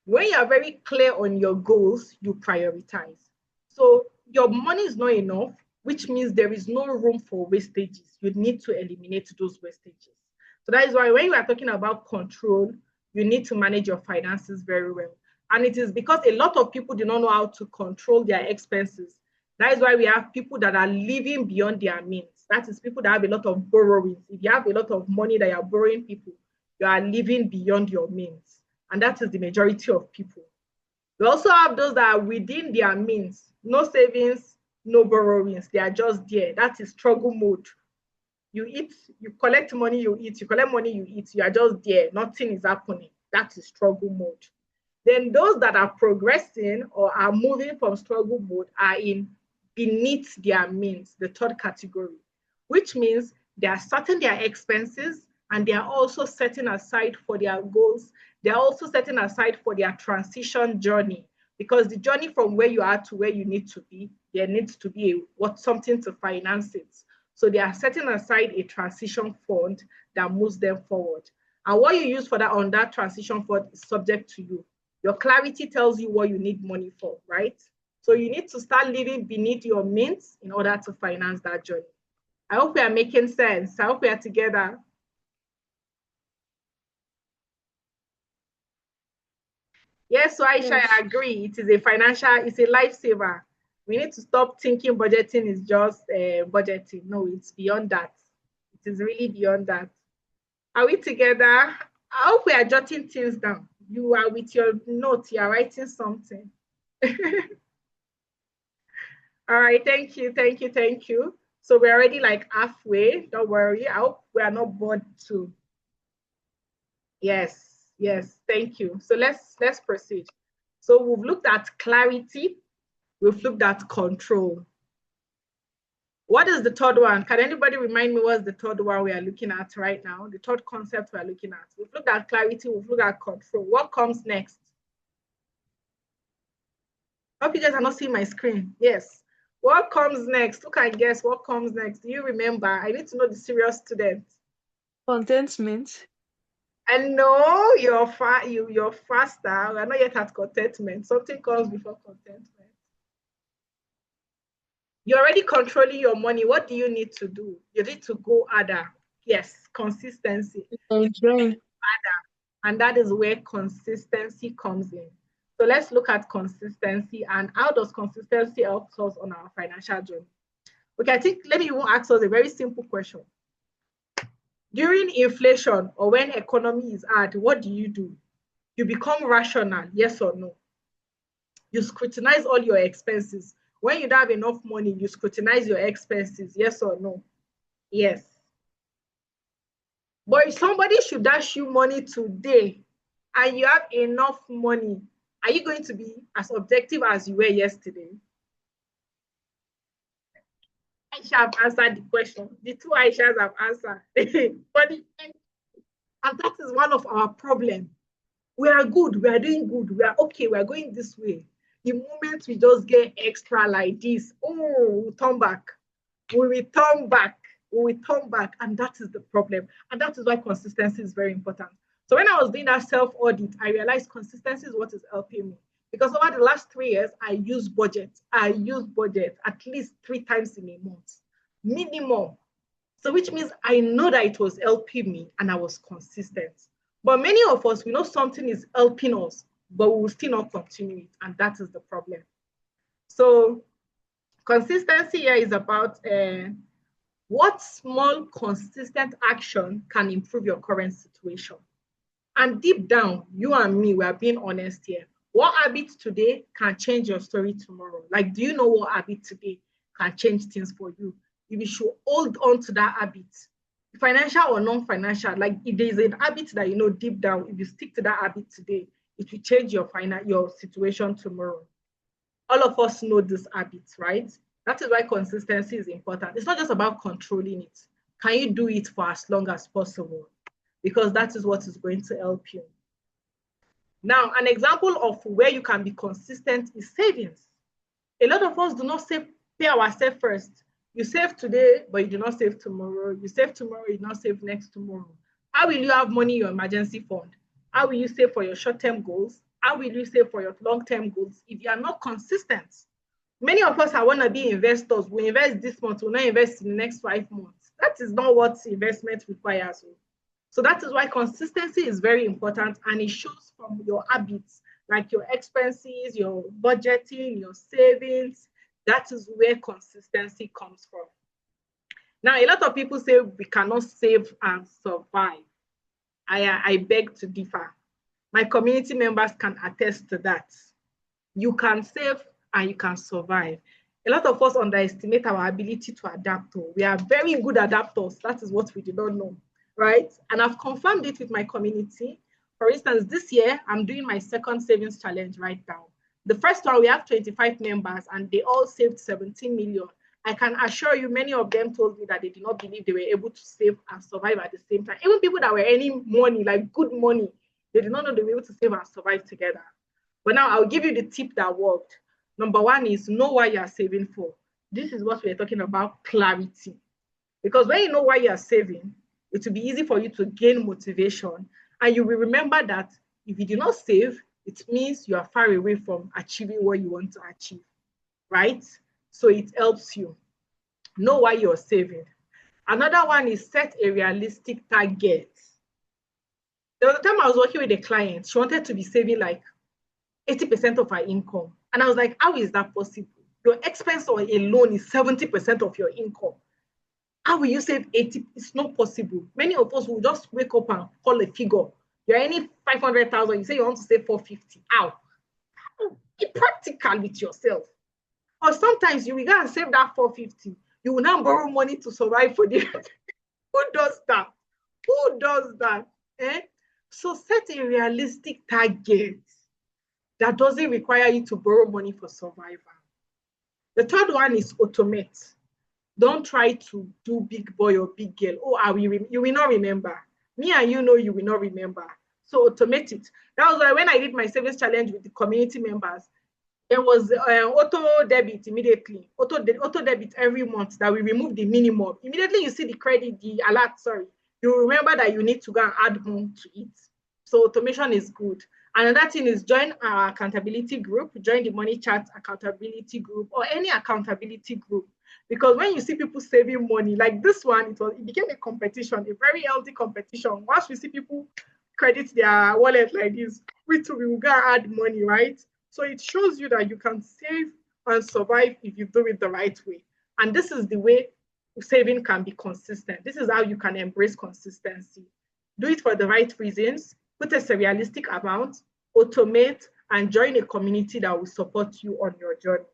When you are very clear on your goals, you prioritize. So your money is not enough, which means there is no room for wastages. You need to eliminate those wastages. So that is why when you are talking about control, you need to manage your finances very well. And it is because a lot of people do not know how to control their expenses. That is why we have people that are living beyond their means. That is people that have a lot of borrowings. If you have a lot of money that you're borrowing people, you are living beyond your means. And that is the majority of people. We also have those that are within their means. No savings, no borrowings. They are just there. That is struggle mode. You eat, you collect money, you eat. You collect money, you eat. You are just there. Nothing is happening. That is struggle mode. Then those that are progressing or are moving from struggle mode are in beneath their means, the third category, which means they are setting their expenses and they are also setting aside for their goals. They are also setting aside for their transition journey, because the journey from where you are to where you need to be, there needs to be something to finance it. So they are setting aside a transition fund that moves them forward. And what you use for that on that transition fund is subject to you. Your clarity tells you what you need money for, right? So you need to start living beneath your means in order to finance that journey. I hope we are making sense. I hope we are together. Yes, so Aisha, Yes. I agree. It is it's a lifesaver. We need to stop thinking budgeting is just budgeting. No, it's beyond that. It is really beyond that. Are we together? I hope we are jotting things down. You are with your note, you are writing something. All right, thank you, thank you, thank you. So we're already like halfway. Don't worry. I hope we are not bored too. Yes, yes, thank you. So let's proceed. So we've looked at clarity, we've looked at control. What is the third one? Can anybody remind me what's the third one we are looking at right now? The third concept we are looking at. We've looked at clarity, we've looked at control. What comes next? I hope you guys are not seeing my screen. Yes. What comes next? Who can guess what comes next? Do you remember? I need to know the serious students. Contentment. And no, you're faster. We're not yet at contentment. Something comes before contentment. You're already controlling your money. What do you need to do? You need to go harder. Yes, consistency. Enjoying. And that is where consistency comes in. So let's look at consistency and how does consistency help us on our financial journey. Okay, I think let me even ask us a very simple question. During inflation or when economy is hard, what do? You become rational, yes or no? You scrutinize all your expenses. When you don't have enough money, you scrutinize your expenses, yes or no? Yes. But if somebody should dash you money today and you have enough money, are you going to be as objective as you were yesterday? Aisha have answered the question. The two Aishas have answered. And that is one of our problems. We are good, we are doing good, we are okay, we are going this way. The moment we just get extra like this, oh, we turn back. We return back. We return back. And that is the problem. And that is why consistency is very important. So when I was doing that self-audit, I realized consistency is what is helping me. Because over the last 3 years, I use budget. I use budget at least 3 times in a month. Minimum. So which means I know that it was helping me and I was consistent. But many of us, we know something is helping us, but we will still not continue it. And that is the problem. So consistency here is about what small consistent action can improve your current situation. And deep down, you and me, we are being honest here. What habit today can change your story tomorrow? Like, do you know what habit today can change things for you? If you should hold on to that habit, financial or non-financial. Like if there's an habit that you know deep down, if you stick to that habit today, it will change your situation tomorrow. All of us know this habit, right? That is why consistency is important. It's not just about controlling it. Can you do it for as long as possible? Because that is what is going to help you. Now, an example of where you can be consistent is savings. A lot of us do not pay ourselves first. You save today, but you do not save tomorrow. You save tomorrow, you do not save next tomorrow. How will you have money in your emergency fund? How will you save for your short-term goals? How will you save for your long-term goals if you are not consistent? Many of us are want to be investors. We invest this month, we'll not invest in the next 5 months. That is not what investment requires. So that is why consistency is very important, and it shows from your habits, like your expenses, your budgeting, your savings. That is where consistency comes from. Now, a lot of people say we cannot save and survive. I beg to differ. My community members can attest to that. You can save and you can survive. A lot of us underestimate our ability to adapt. We are very good adapters. That is what we did not know, right? And I've confirmed it with my community. For instance, this year, I'm doing my second savings challenge right now. The first one, we have 25 members and they all saved 17 million. I can assure you, many of them told me that they did not believe they were able to save and survive at the same time. Even people that were earning money, like good money, they did not know they were able to save and survive together. But now I'll give you the tip that worked. Number one is know what you're saving for. This is what we're talking about, clarity. Because when you know why you're saving, it will be easy for you to gain motivation. And you will remember that if you do not save, it means you are far away from achieving what you want to achieve, right? So it helps you. Know why you're saving. Another one is set a realistic target. There was a time I was working with a client. She wanted to be saving like 80% of her income. And I was like, how is that possible? Your expense on a loan is 70% of your income. How will you save 80? It's not possible. Many of us will just wake up and call a figure. You're earning 500,000, you say you want to save 450. How? Be practical with yourself. Or sometimes you will go and save that 450. You will now borrow money to survive for the Who does that? Who does that? Eh? So set a realistic target that doesn't require you to borrow money for survival. The third one is automate. Don't try to do big boy or big girl. Oh, you will not remember. Me and you know you will not remember. So automate it. That was why when I did my savings challenge with the community members, there was auto debit immediately. Auto debit every month that we remove the minimum. Immediately you see the credit, the alert, sorry. You remember that you need to go and add more to it. So automation is good. Another thing is join our accountability group, join the Money Chat accountability group or any accountability group. Because when you see people saving money, like this one, it became a competition, a very healthy competition. Once we see people credit their wallet like this, we too will go and add money, right? So it shows you that you can save and survive if you do it the right way. And this is the way saving can be consistent. This is how you can embrace consistency. Do it for the right reasons, put a realistic amount, automate, and join a community that will support you on your journey.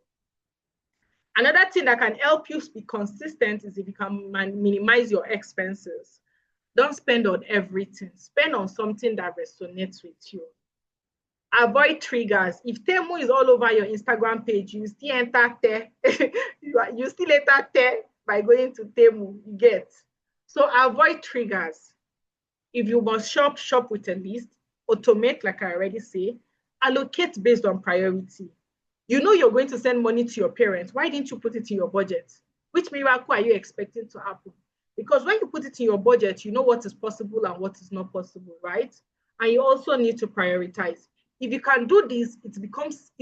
Another thing that can help you be consistent is if you can minimize your expenses. Don't spend on everything. Spend on something that resonates with you. Avoid triggers. If Temu is all over your Instagram page, you still enter there. you still enter there by going to Temu, you get. So avoid triggers. If you must shop, shop with a list. Automate, like I already say. Allocate based on priority. You know you're going to send money to your parents. Why didn't you put it in your budget? Which miracle are you expecting to happen? Because when you put it in your budget, you know what is possible and what is not possible, right? And you also need to prioritize. If you can do this, it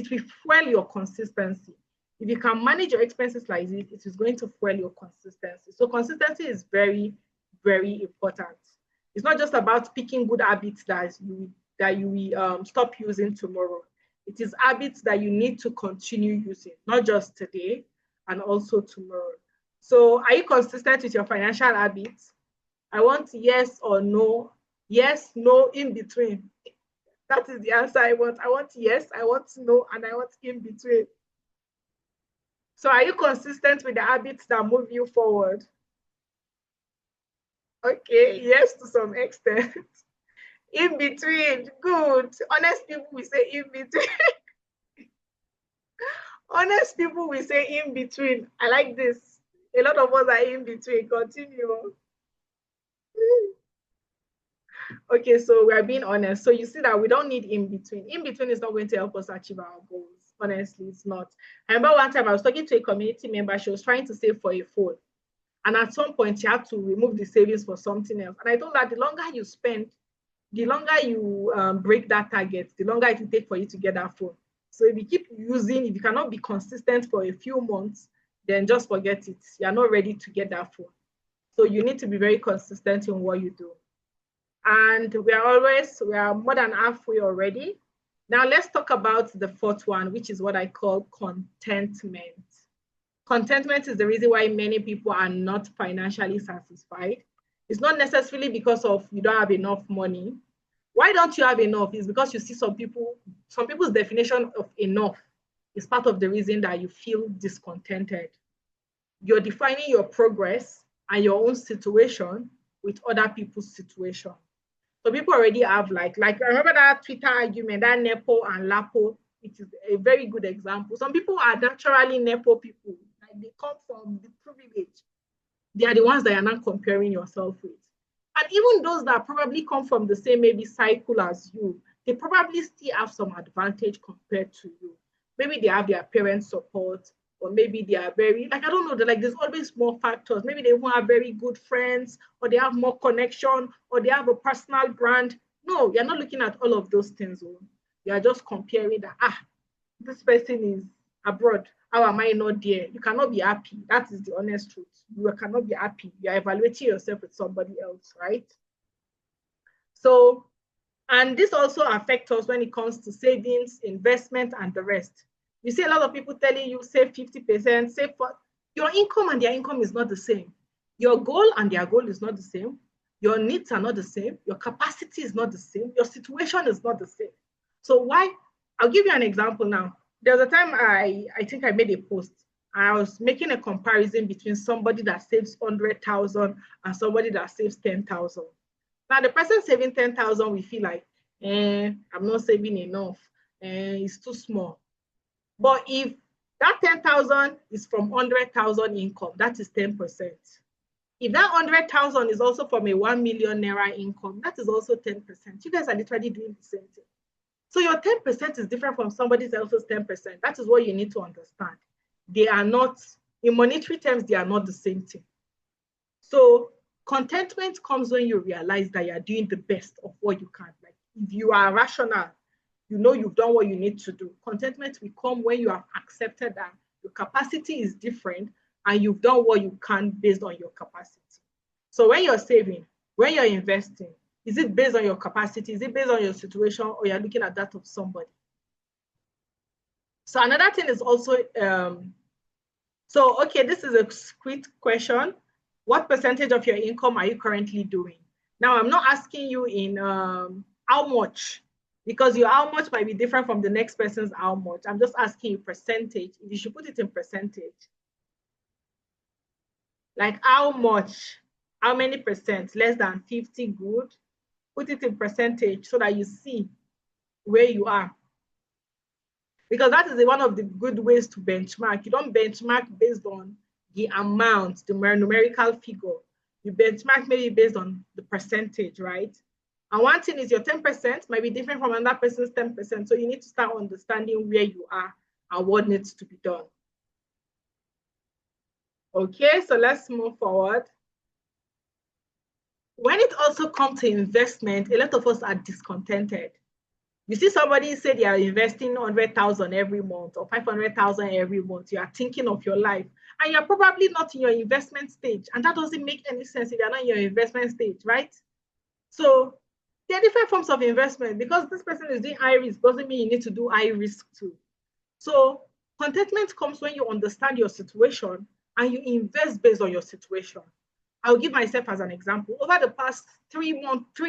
will fuel your consistency. If you can manage your expenses like this, it is going to fuel your consistency. So consistency is very, very important. It's not just about picking good habits that you will stop using tomorrow. It is habits that you need to continue using, not just today and also tomorrow. So are you consistent with your financial habits? I want yes or no. Yes, no, in between. That is the answer I want. I want yes, I want no, and I want in between. So are you consistent with the habits that move you forward? Okay, yes, to some extent. In between, good. Honest people will say in between. Honest people will say in between. I like this. A lot of us are in between. Continue. Okay, so we're being honest. So you see that we don't need in between. In between is not going to help us achieve our goals. Honestly, it's not. I remember one time I was talking to a community member. She was trying to save for a phone. And at some point, she had to remove the savings for something else. And I told her the longer you spend, the longer you break that target, the longer it will take for you to get that phone. So if you keep using, if you cannot be consistent for a few months, then just forget it. You're not ready to get that phone. So you need to be very consistent in what you do. And we are more than halfway already. Now let's talk about the fourth one, which is what I call contentment. Contentment is the reason why many people are not financially satisfied. It's not necessarily because of you don't have enough money. Why don't you have enough? Is because you see some people's definition of enough is part of the reason that you feel discontented. You're defining your progress and your own situation with other people's situation. So people already have like I remember that Twitter argument, that Nepo and Lapo. It is a very good example. Some people are naturally Nepo people. Like they come from the privilege. They are the ones that you're not comparing yourself with. And even those that probably come from the same maybe cycle as you, they probably still have some advantage compared to you. Maybe they have their parents' support, or maybe they are very, like, I don't know, like there's always more factors. Maybe they won't have very good friends, or they have more connection, or they have a personal brand. No, you're not looking at all of those things. Oh. You are just comparing that, this person is abroad. How am I not there? You cannot be happy. That is the honest truth. You cannot be happy. You are evaluating yourself with somebody else, right? So, and this also affects us when it comes to savings, investment, and the rest. You see a lot of people telling you save 50%, save for your income and their income is not the same. Your goal and their goal is not the same. Your needs are not the same. Your capacity is not the same. Your situation is not the same. So why? I'll give you an example now. There was a time I think I made a post. I was making a comparison between somebody that saves 100,000 and somebody that saves 10,000. Now, the person saving 10,000, we feel like, I'm not saving enough. It's too small. But if that 10,000 is from 100,000 income, that is 10%. If that 100,000 is also from a 1 million naira income, that is also 10%. You guys are literally doing the same thing. So your 10% is different from somebody else's 10%. That is what you need to understand. They are not, in monetary terms, they are not the same thing. So contentment comes when you realize that you're doing the best of what you can. Like if you are rational, you know you've done what you need to do. Contentment will come when you have accepted that your capacity is different and you've done what you can based on your capacity. So when you're saving, when you're investing, is it based on your capacity? Is it based on your situation, or you're looking at that of somebody? So another thing is also, okay, this is a quick question. What percentage of your income are you currently doing? Now, I'm not asking you in how much, because your how much might be different from the next person's how much. I'm just asking you percentage. You should put it in percentage. Like how much, how many percent, less than 50, good. Put it in percentage so that you see where you are. Because that is one of the good ways to benchmark. You don't benchmark based on the amount, the numerical figure. You benchmark maybe based on the percentage, right? And one thing is your 10% might be different from another person's 10%. So you need to start understanding where you are and what needs to be done. Okay, so let's move forward. When it also comes to investment, a lot of us are discontented. You see somebody say they are investing 100,000 every month or 500,000 every month. You are thinking of your life and you're probably not in your investment stage. And that doesn't make any sense if you're not in your investment stage, right? So there are different forms of investment. Because this person is doing high risk doesn't mean you need to do high risk too. So contentment comes when you understand your situation and you invest based on your situation. I'll give myself as an example. Over the past 3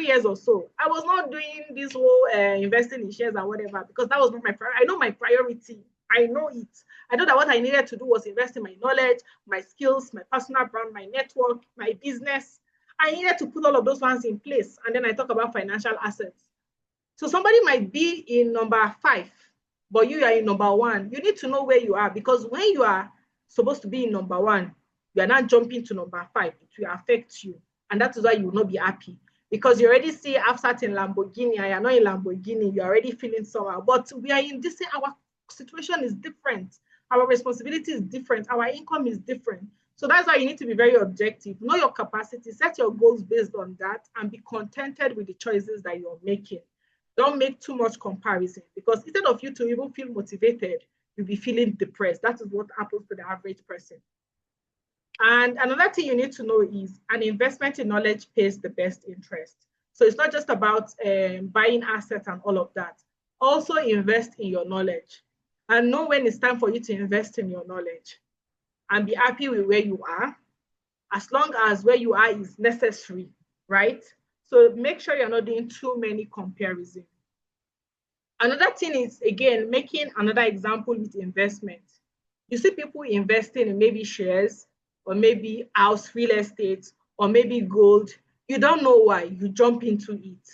years or so, I was not doing this whole investing in shares and whatever, because that was not my priority. I know my priority. I know it. I know that what I needed to do was invest in my knowledge, my skills, my personal brand, my network, my business. I needed to put all of those ones in place. And then I talk about financial assets. So somebody might be in number 5, but you are in number 1. You need to know where you are, because when you are supposed to be in number 1, you are not jumping to number 5. It will affect you. And that is why you will not be happy. Because you already see Afsat in Lamborghini, and you're not in Lamborghini, you're already feeling somehow. But we are in this, our situation is different. Our responsibility is different. Our income is different. So that's why you need to be very objective. Know your capacity, set your goals based on that, and be contented with the choices that you're making. Don't make too much comparison, because instead of you to even feel motivated, you'll be feeling depressed. That is what happens to the average person. And another thing you need to know is an investment in knowledge pays the best interest. So it's not just about buying assets and all of that. Also invest in your knowledge, and know when it's time for you to invest in your knowledge, and be happy with where you are, as long as where you are is necessary, right? So make sure you're not doing too many comparisons. Another thing is, again, making another example with investment. You see people investing in maybe shares, or maybe house, real estate, or maybe gold. You don't know why, you jump into it.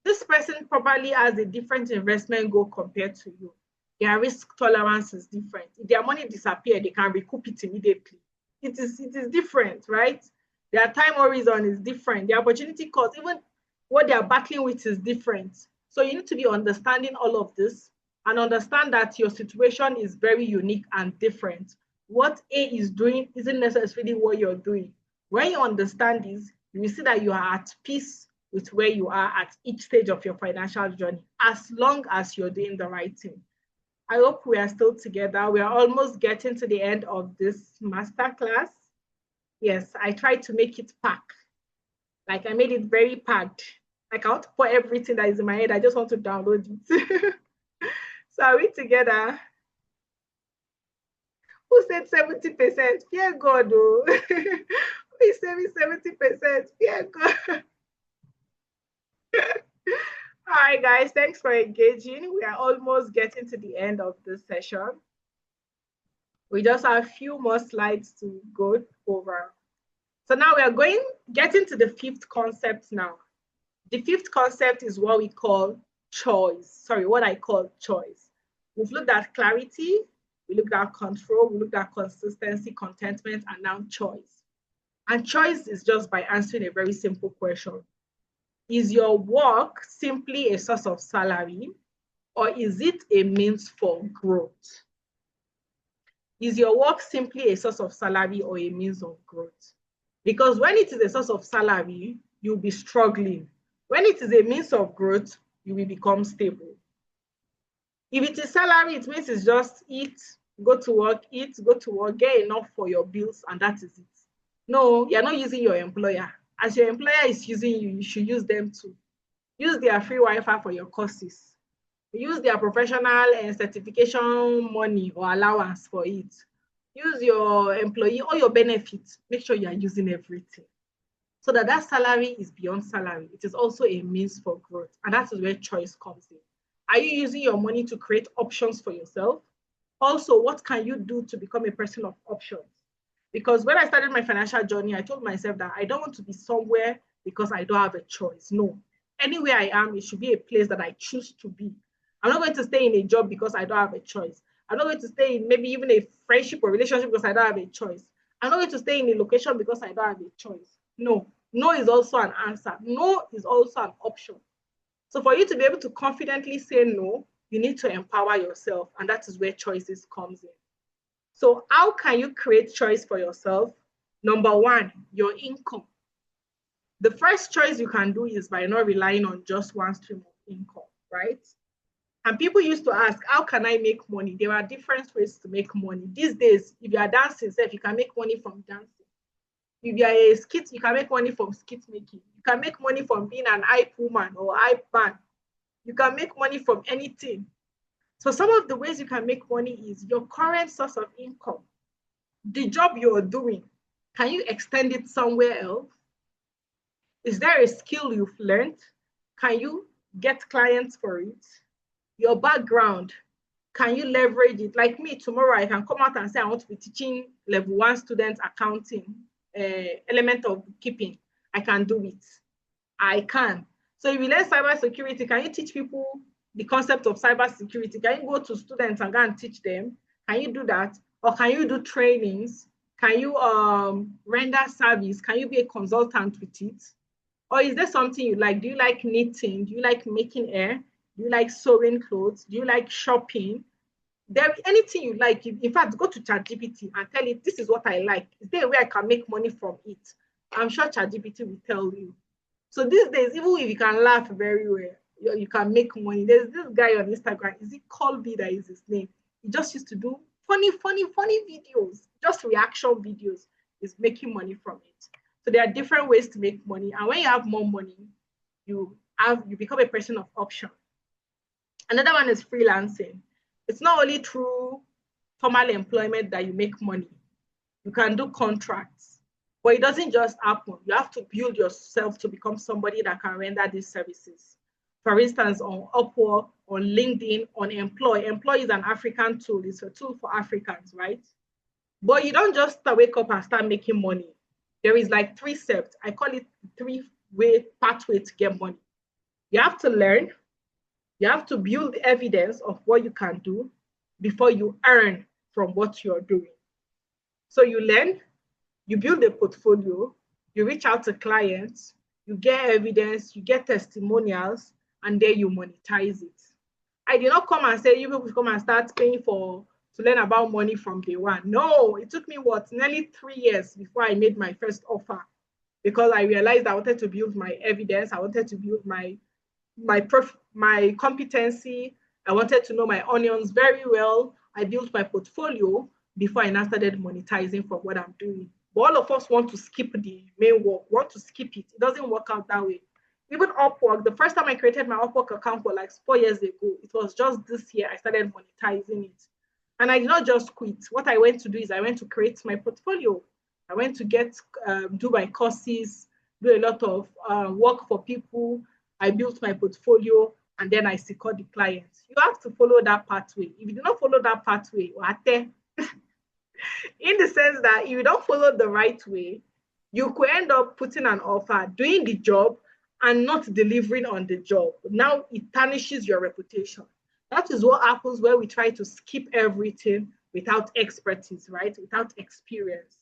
This person probably has a different investment goal compared to you. Their risk tolerance is different. If their money disappears, they can recoup it immediately. It is different, right? Their time horizon is different. The opportunity cost, even what they are battling with, is different. So you need to be understanding all of this, and understand that your situation is very unique and different. What A is doing isn't necessarily what you're doing. When you understand this, you will see that you are at peace with where you are at each stage of your financial journey, as long as you're doing the right thing. I hope we are still together. We are almost getting to the end of this masterclass. Yes, I tried to make it packed. Like, I made it very packed. Like, I want to put everything that is in my head. I just want to download it. So are we together? Who said 70%? Fear God, oh. Who is saying 70%? Fear God. All right, guys, thanks for engaging. We are almost getting to the end of this session. We just have a few more slides to go over. So now we are getting to the 5th concept now. The 5th concept is what we call choice. Sorry, what I call choice. We've looked at clarity, we looked at control, we looked at consistency, contentment, and now choice. And choice is just by answering a very simple question. Is your work simply a source of salary, or is it a means for growth? Is your work simply a source of salary or a means of growth? Because when it is a source of salary, you'll be struggling. When it is a means of growth, you will become stable. If it is salary, it means it's just eat, go to work, get enough for your bills, and that is it. No, you're not using your employer. As your employer is using you, you should use them too. Use their free Wi-Fi for your courses. Use their professional and certification money or allowance for it. Use your employee or your benefits. Make sure you are using everything, so that salary is beyond salary. It is also a means for growth. And that is where choice comes in. Are you using your money to create options for yourself? Also, what can you do to become a person of options? Because when I started my financial journey, I told myself that I don't want to be somewhere because I don't have a choice. No. Anywhere I am, it should be a place that I choose to be. I'm not going to stay in a job because I don't have a choice. I'm not going to stay in maybe even a friendship or relationship because I don't have a choice. I'm not going to stay in a location because I don't have a choice. No. No is also an answer. No is also an option. So for you to be able to confidently say no, you need to empower yourself. And that is where choices comes in. So how can you create choice for yourself? Number 1, your income. The first choice you can do is by not relying on just one stream of income, right? And people used to ask, how can I make money? There are different ways to make money. These days, if you are dancing, you can make money from dancing. If you are a skit, you can make money from skit making. You can make money from being an hype woman or hype man. You can make money from anything. So some of the ways you can make money is your current source of income. The job you're doing, can you extend it somewhere else? Is there a skill you've learned? Can you get clients for it? Your background, can you leverage it? Like me, tomorrow I can come out and say I want to be teaching level 1 students accounting, element of bookkeeping. I can do it. I can. So if you learn cybersecurity, can you teach people the concept of cybersecurity? Can you go to students and go and teach them? Can you do that? Or can you do trainings? Can you render service? Can you be a consultant with it? Or is there something you like? Do you like knitting? Do you like making hair? Do you like sewing clothes? Do you like shopping? There anything you like. In fact, go to ChatGPT and tell it, this is what I like. Is there a way I can make money from it? I'm sure ChatGPT will tell you. So these days, even if you can laugh very well, you can make money. There's this guy on Instagram, is it Colby that is his name? He just used to do funny videos, just reaction videos. He's making money from it. So there are different ways to make money. And when you have more money, you become a person of option. Another one is freelancing. It's not only through formal employment that you make money. You can do contracts, but it doesn't just happen. You have to build yourself to become somebody that can render these services. For instance, on Upwork, on LinkedIn, on Employ. Employ is an African tool. It's a tool for Africans, right? But you don't just wake up and start making money. There is like 3 steps. I call it 3-way pathway to get money. You have to learn. You have to build evidence of what you can do before you earn from what you're doing. So you learn, you build a portfolio, you reach out to clients, you get evidence, you get testimonials, and then you monetize it. I did not come and say you people come and start paying to learn about money from day one. No, it took me nearly 3 years before I made my first offer, because I realized I wanted to build my evidence, I wanted to build my competency. I wanted to know my onions very well. I built my portfolio before I now started monetizing from what I'm doing. But all of us want to skip the main work, want to skip it. It doesn't work out that way. Even Upwork, the first time I created my Upwork account was like 4 years ago. It was just this year I started monetizing it. And I did not just quit. What I went to do is I went to create my portfolio. I went to do my courses, do a lot of work for people. I built my portfolio, and then I secured the clients. You have to follow that pathway. If you do not follow that pathway, in the sense that if you don't follow the right way, you could end up putting an offer, doing the job, and not delivering on the job. Now it tarnishes your reputation. That is what happens when we try to skip everything without expertise, right? Without experience.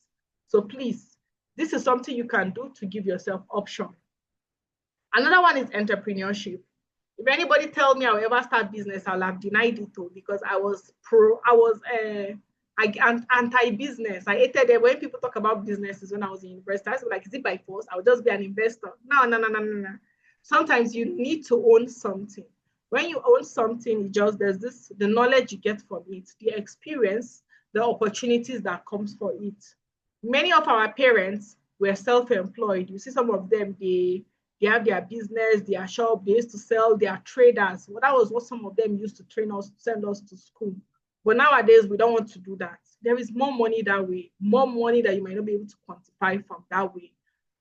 So please, this is something you can do to give yourself option. Another one is entrepreneurship. If anybody tell me I'll ever start business, I'll have denied it too, because I was anti-business. I hated it when people talk about businesses when I was in university. I was like, is it by force? I'll just be an investor. No. Sometimes you need to own something. When you own something, there's the knowledge you get from it, the experience, the opportunities that comes for it. Many of our parents were self-employed. You see some of them, they have their business, their shop, they used to sell, they are traders. Well, that was what some of them used to train us, send us to school. But nowadays, we don't want to do that. There is more money that way, more money that you might not be able to quantify from that way.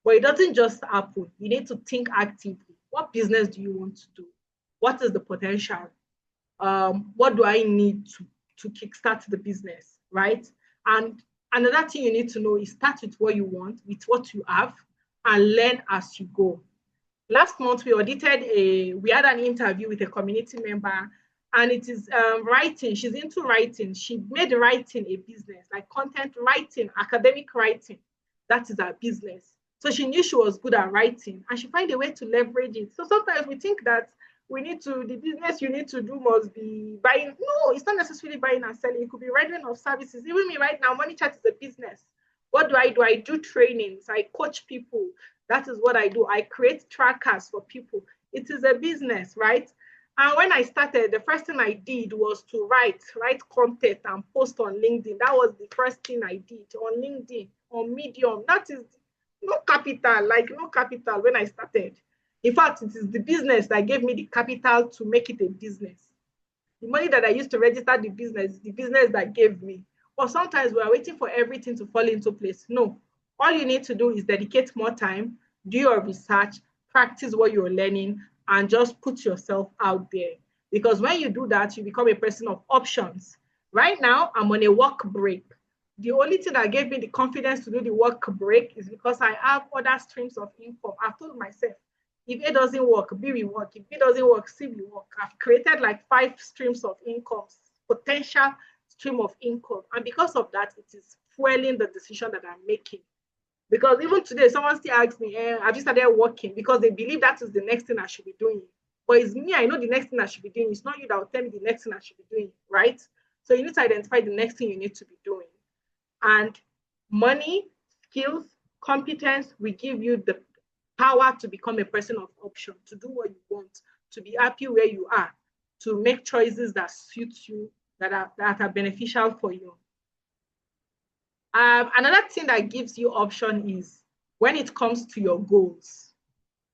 But it doesn't just happen. You need to think actively. What business do you want to do? What is the potential? What do I need to kickstart the business, right? And another thing you need to know is start with what you want, with what you have, and learn as you go. Last month, we had an interview with a community member, and it is writing. She's into writing. She made writing a business, like content writing, academic writing. That is her business. So she knew she was good at writing, and she found a way to leverage it. So sometimes we think that the business you need to do must be buying. No, it's not necessarily buying and selling. It could be rendering of services. Even me right now, Money Chat is a business. What do? I do trainings. I coach people. That is what I do. I create trackers for people. It is a business, right? And when I started, the first thing I did was to write content and post on LinkedIn. That was the first thing I did on LinkedIn, on Medium. That is no capital when I started. In fact, it is the business that gave me the capital to make it a business. The money that I used to register the business is the business that gave me. But sometimes we are waiting for everything to fall into place. No, all you need to do is dedicate more time, do your research, practice what you're learning, and just put yourself out there. Because when you do that, you become a person of options. Right now, I'm on a work break. The only thing that gave me the confidence to do the work break is because I have other streams of income. I've told myself, if A doesn't work, B will work. If B doesn't work, C will work. I've created like 5 streams of income, potential stream of income. And because of that, it is fueling the decision that I'm making. Because even today, someone still asks me, have you started working? Because they believe that is the next thing I should be doing. But it's me, I know the next thing I should be doing. It's not you that will tell me the next thing I should be doing, right? So you need to identify the next thing you need to be doing. And money, skills, competence will give you the power to become a person of option, to do what you want, to be happy where you are, to make choices that suit you, that are beneficial for you. Another thing that gives you option is when it comes to your goals.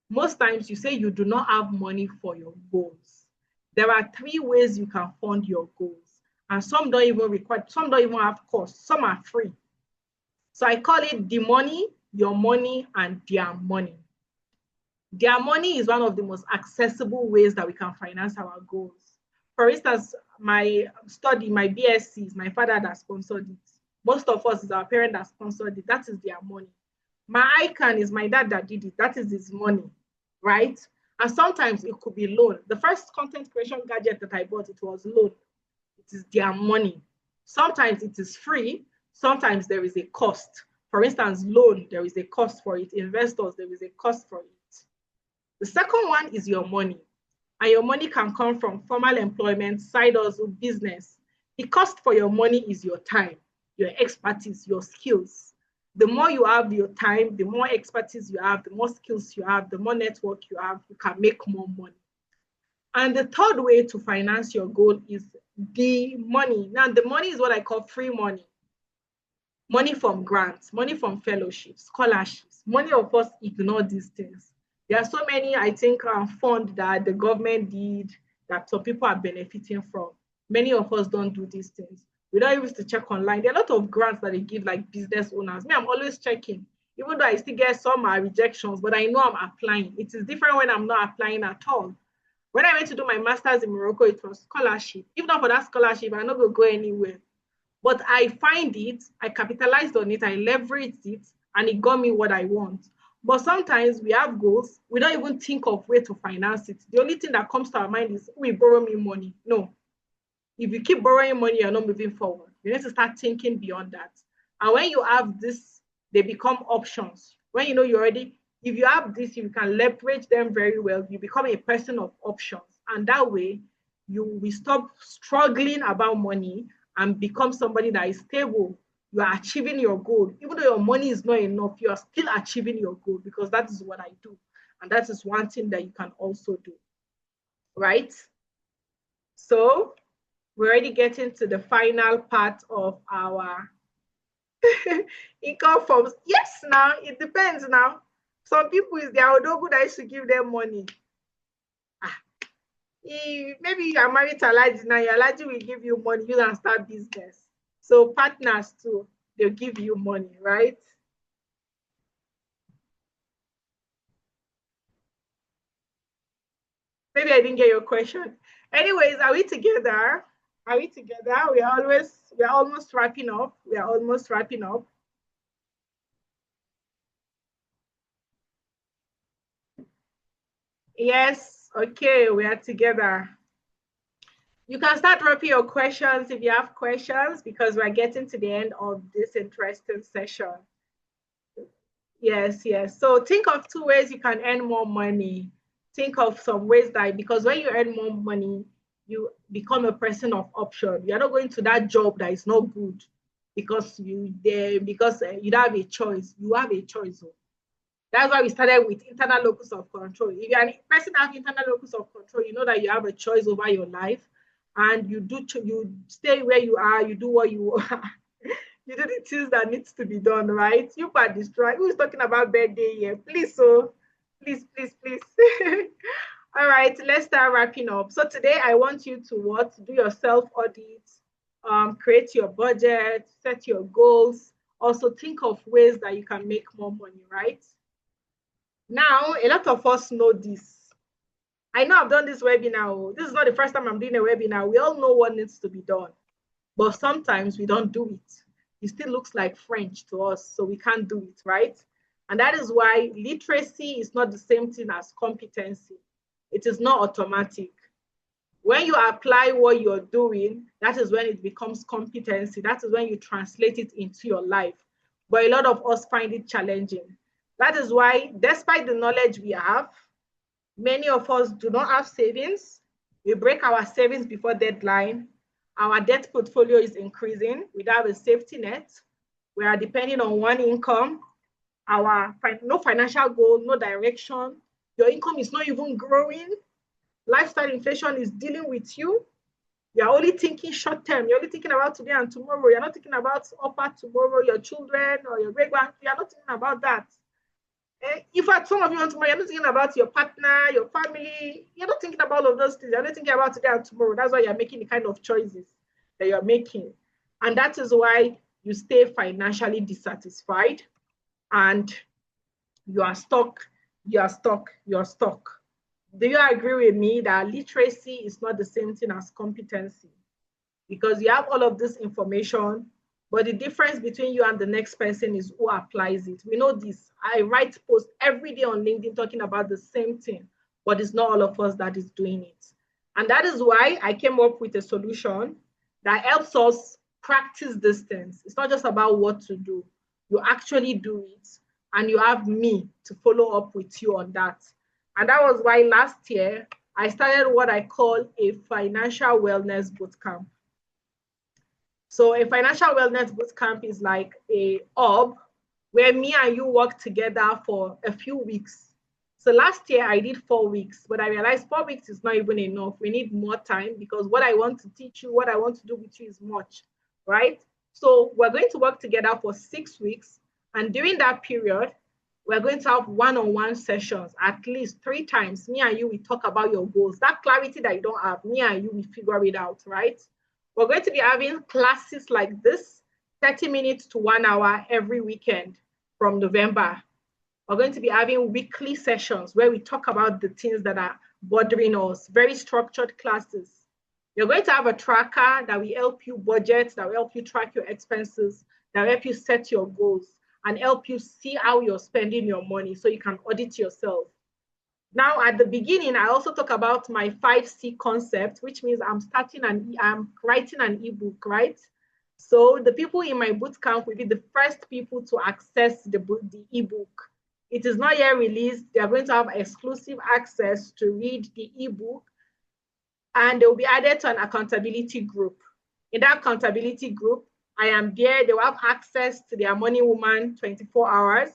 Most times you say you do not have money for your goals. There are 3 ways you can fund your goals. And some don't even require, some don't even have cost, some are free. So I call it the money, your money, and their money. Their money is one of the most accessible ways that we can finance our goals. For instance, my study, my BSc, is my father that sponsored it. Most of us is our parent that sponsored it. That is their money. My ICANN is my dad that did it. That is his money, right? And sometimes it could be loan. The first content creation gadget that I bought, it was loan. It is their money. Sometimes it is free. Sometimes there is a cost. For instance, loan, there is a cost for it. Investors, there is a cost for it. The second one is your money. And your money can come from formal employment, side hustle, business. The cost for your money is your time, your expertise, your skills. The more you have your time, the more expertise you have, the more skills you have, the more network you have, you can make more money. And the third way to finance your goal is the money. Now, the money is what I call free money. Money from grants, money from fellowships, scholarships. Many of us ignore these things. There are so many, I think, funds that the government did that some people are benefiting from. Many of us don't do these things. We don't use to check online. There are a lot of grants that they give like business owners. Me, I'm always checking. Even though I still get some rejections, but I know I'm applying. It is different when I'm not applying at all. When I went to do my master's in Morocco, it was scholarship. If not for that scholarship, I'm not going to go anywhere. But I find it, I capitalized on it, I leveraged it, and it got me what I want. But sometimes we have goals, we don't even think of where to finance it. The only thing that comes to our mind is, we borrow me money. No. If you keep borrowing money, you're not moving forward. You need to start thinking beyond that. And when you have this, they become options. When you know you already, if you have this, you can leverage them very well. You become a person of options. And that way, you will stop struggling about money and become somebody that is stable. You are achieving your goal. Even though your money is not enough, you are still achieving your goal, because that is what I do. And that is one thing that you can also do. Right? So we're already getting to the final part of our income forms. Yes, now it depends now. Some people is their odogu that used to give them money. Maybe you are married to Alaji now, your Alaji will give you money, you can start business. So partners too, they'll give you money, right? Maybe I didn't get your question. Anyways, are we together? Are we together? We're almost wrapping up. We are almost wrapping up. Yes, okay, we are together. You can start dropping your questions if you have questions, because we're getting to the end of this interesting session. Yes, yes. So think of 2 ways you can earn more money. Think of some ways that, because when you earn more money, you become a person of option. You're not going to that job that is not good because you don't have a choice. You have a choice. That's why we started with internal locus of control. If you're a person that has internal locus of control, you know that you have a choice over your life, and you stay where you are, you do what you you do the things that needs to be done, right? You are destroyed. Who's talking about birthday here? Please, so please, please, please. All right, let's start wrapping up. So today I want you to what? Do your self audit, create your budget, set your goals. Also think of ways that you can make more money, right? Now, a lot of us know this. I know I've done this webinar. This is not the first time I'm doing a webinar. We all know what needs to be done, but sometimes we don't do it. it still looks like French to us, so we can't do it, right? And that is why literacy is not the same thing as competency. It is not automatic. When you apply what you're doing, that is when it becomes competency. That is when you translate it into your life. But a lot of us find it challenging. That is why, despite the knowledge we have, many of us do not have savings. We break our savings before deadline. Our debt portfolio is increasing. We don't have a safety net. We are depending on one income. No financial goal, no direction. Your income is not even growing. Lifestyle inflation is dealing with you. You're only thinking short term. You're only thinking about today and tomorrow. You're not thinking about upper tomorrow, your children or your great grand. You're not thinking about that. If at some of you want tomorrow, you're not thinking about your partner, your family. You're not thinking about all of those things. You're not thinking about today and tomorrow. That's why you're making the kind of choices that you're making. And that is why you stay financially dissatisfied and you are stuck. Do you agree with me that literacy is not the same thing as competency? Because you have all of this information, but the difference between you and the next person is who applies it. We know this. I write posts every day on LinkedIn talking about the same thing, but it's not all of us that is doing it. And that is why I came up with a solution that helps us practice these things. It's not just about what to do. You actually do it, and you have me to follow up with you on that. And that was why last year I started what I call a Financial Wellness Bootcamp. So a Financial Wellness Bootcamp is like a hub where me and you work together for a few weeks. So last year I did 4 weeks, but I realized 4 weeks is not even enough. We need more time because what I want to teach you, what I want to do with you is much, right? So we're going to work together for 6 weeks. And during that period, we're going to have one-on-one sessions at least 3 times. Me and you, we talk about your goals. That clarity that you don't have, me and you, we figure it out, right? We're going to be having classes like this, 30 minutes to 1 hour every weekend from November. We're going to be having weekly sessions where we talk about the things that are bothering us, very structured classes. You're going to have a tracker that will help you budget, that will help you track your expenses, that will help you set your goals and help you see how you're spending your money so you can audit yourself. Now, at the beginning, I also talk about my 5C concept, which means I'm writing an ebook, right? So the people in my bootcamp will be the first people to access the ebook. It is not yet released. They are going to have exclusive access to read the ebook, and they will be added to an accountability group. In that accountability group, I am there. They will have access to their Money Woman 24 hours.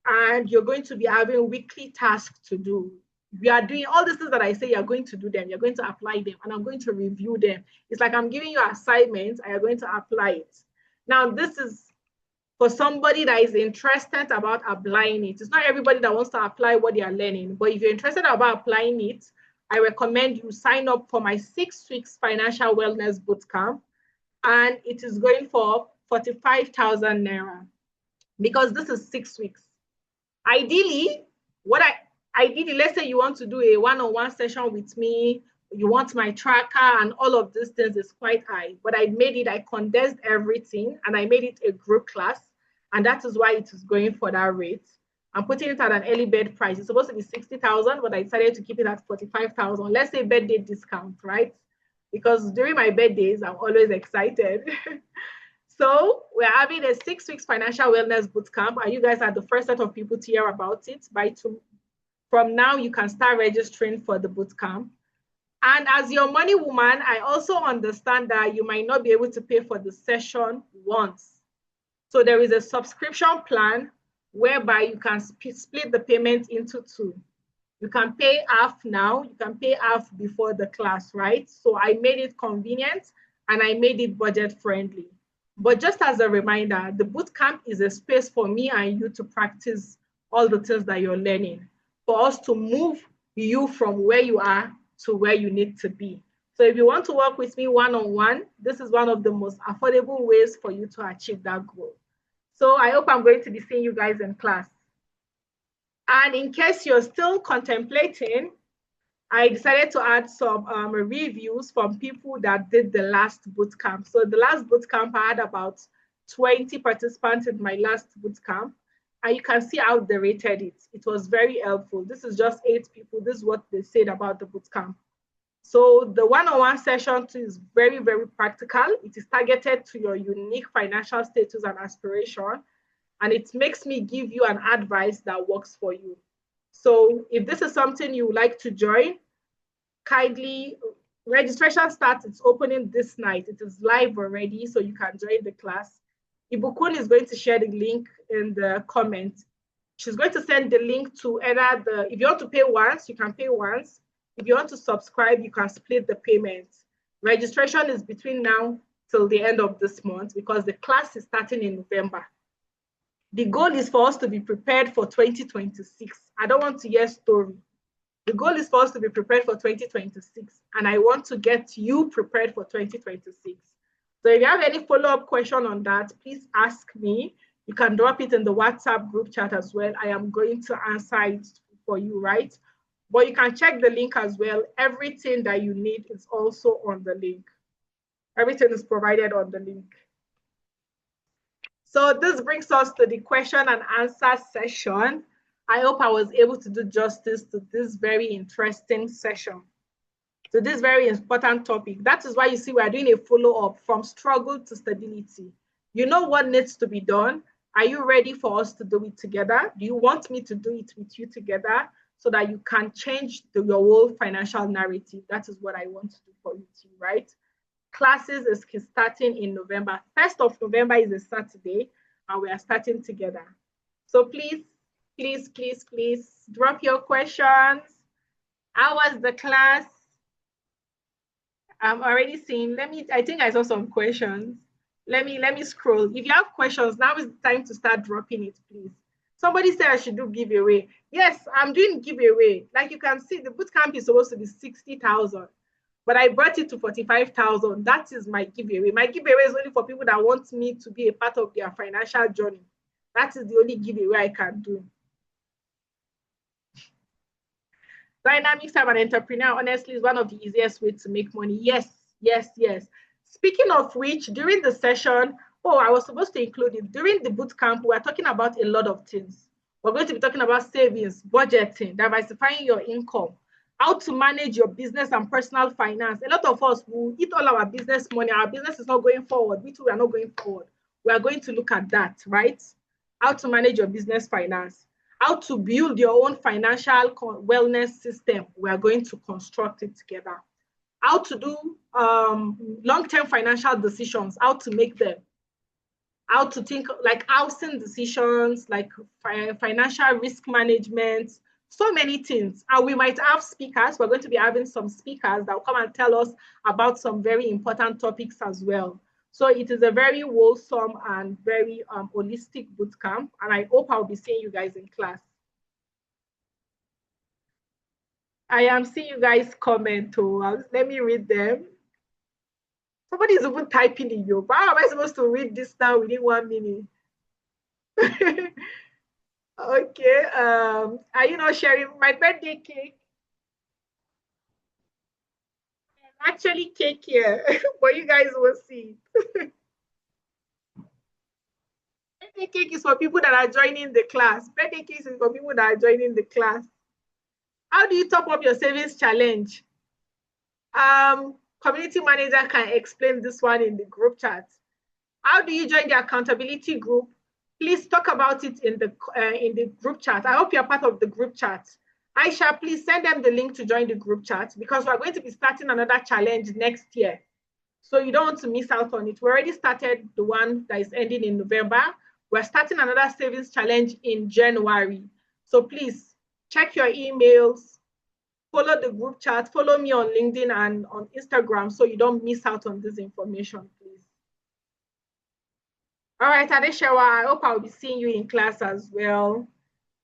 And you're going to be having weekly tasks to do. We are doing all these things that I say, you're going to do them. You're going to apply them. And I'm going to review them. It's like I'm giving you assignments and you're going to apply it. Now, this is for somebody that is interested about applying it. It's not everybody that wants to apply what they are learning. But if you're interested about applying it, I recommend you sign up for my 6 weeks Financial Wellness Bootcamp. And it is going for 45,000 Naira because this is 6 weeks. Ideally, let's say you want to do a one-on-one session with me, you want my tracker and all of these things is quite high, but I condensed everything and I made it a group class. And that is why it is going for that rate. I'm putting it at an early bird price. It's supposed to be 60,000, but I decided to keep it at 45,000. Let's say birthday discount, right? Because during my birthdays, I'm always excited. So we're having a 6 weeks Financial Wellness Bootcamp, and you guys are the first set of people to hear about it. From now, you can start registering for the bootcamp. And as your money woman, I also understand that you might not be able to pay for the session once. So there is a subscription plan whereby you can split the payment into 2. You can pay half now, you can pay half before the class, right? So I made it convenient and I made it budget friendly. But just as a reminder, the bootcamp is a space for me and you to practice all the things that you're learning, for us to move you from where you are to where you need to be. So if you want to work with me one-on-one, this is one of the most affordable ways for you to achieve that goal. So I hope I'm going to be seeing you guys in class. And in case you're still contemplating, I decided to add some reviews from people that did the last bootcamp. So the last bootcamp, I had about 20 participants in my last bootcamp, and you can see how they rated it. It was very helpful. This is just 8 people. This is what they said about the bootcamp. So the one-on-one session too is very, very practical. It is targeted to your unique financial status and aspiration, and it makes me give you an advice that works for you. So if this is something you would like to join, kindly, registration starts, it's opening this night. It is live already, so you can join the class. Ibukun is going to share the link in the comment. She's going to send the link to either if you want to pay once, you can pay once. If you want to subscribe, you can split the payments. Registration is between now till the end of this month because the class is starting in November. The goal is for us to be prepared for 2026. I don't want to hear story. The goal is for us to be prepared for 2026, and I want to get you prepared for 2026. So if you have any follow-up question on that, please ask me. You can drop it in the WhatsApp group chat as well. I am going to answer it for you, right? But you can check the link as well. Everything that you need is also on the link. Everything is provided on the link. So this brings us to the question and answer session. I hope I was able to do justice to this very interesting session, to this very important topic. That is why you see we are doing a follow-up from struggle to stability. You know what needs to be done. Are you ready for us to do it together? Do you want me to do it with you together so that you can change your whole financial narrative? That is what I want to do for you too, right? Classes is starting in November. 1st of November is a Saturday, and we are starting together. So please, please, please, please drop your questions. How was the class? I'm already seeing, I think I saw some questions. Let me scroll. If you have questions, now is the time to start dropping it, please. Somebody said I should do giveaway. Yes, I'm doing giveaway. Like you can see, the bootcamp is supposed to be 60,000, but I brought it to 45,000. That is my giveaway. My giveaway is only for people that want me to be a part of their financial journey. That is the only giveaway I can do. Dynamics of an entrepreneur, honestly, is one of the easiest ways to make money. Yes, yes, yes. Speaking of which, during the session, I was supposed to include it. During the bootcamp, we're talking about a lot of things. We're going to be talking about savings, budgeting, diversifying your income, how to manage your business and personal finance. A lot of us will eat all our business money. Our business is not going forward. We too are not going forward. We are going to look at that, right? How to manage your business finance. How to build your own financial wellness system. We are going to construct it together. How to do long-term financial decisions, how to make them. How to think like housing decisions, like financial risk management, so many things. And we might have speakers. We're going to be having some speakers that will come and tell us about some very important topics as well. So it is a very wholesome and very holistic bootcamp, and I hope I'll be seeing you guys in class. I am seeing you guys comment. Let me read them. Somebody is even typing in Yoruba. How am I supposed to read this now within 1 minute? Okay. Are you not sharing my birthday cake? Actually, cake here, but you guys will see. Birthday cake is for people that are joining the class. Birthday cake is for people that are joining the class. How do you top up your savings challenge? Community manager can explain this one in the group chat. How do you join the accountability group? Please talk about it in the group chat. I hope you're part of the group chat. Aisha, please send them the link to join the group chat because we're going to be starting another challenge next year. So you don't want to miss out on it. We already started the one that is ending in November. We're starting another savings challenge in January. So please check your emails, follow the group chat, follow me on LinkedIn and on Instagram so you don't miss out on this information, please. All right, Adeshewa, I hope I'll be seeing you in class as well.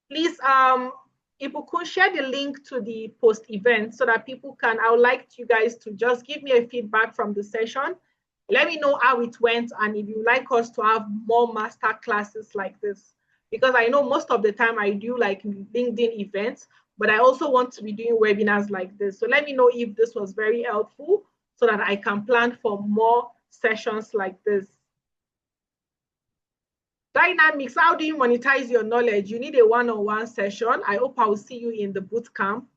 Please, if you could share the link to the post event so that people can, I would like you guys to just give me a feedback from the session. Let me know how it went and if you like us to have more master classes like this. Because I know most of the time I do like LinkedIn events, but I also want to be doing webinars like this. So let me know if this was very helpful so that I can plan for more sessions like this. Dynamics, how do you monetize your knowledge? You need a one-on-one session. I hope I will see you in the boot camp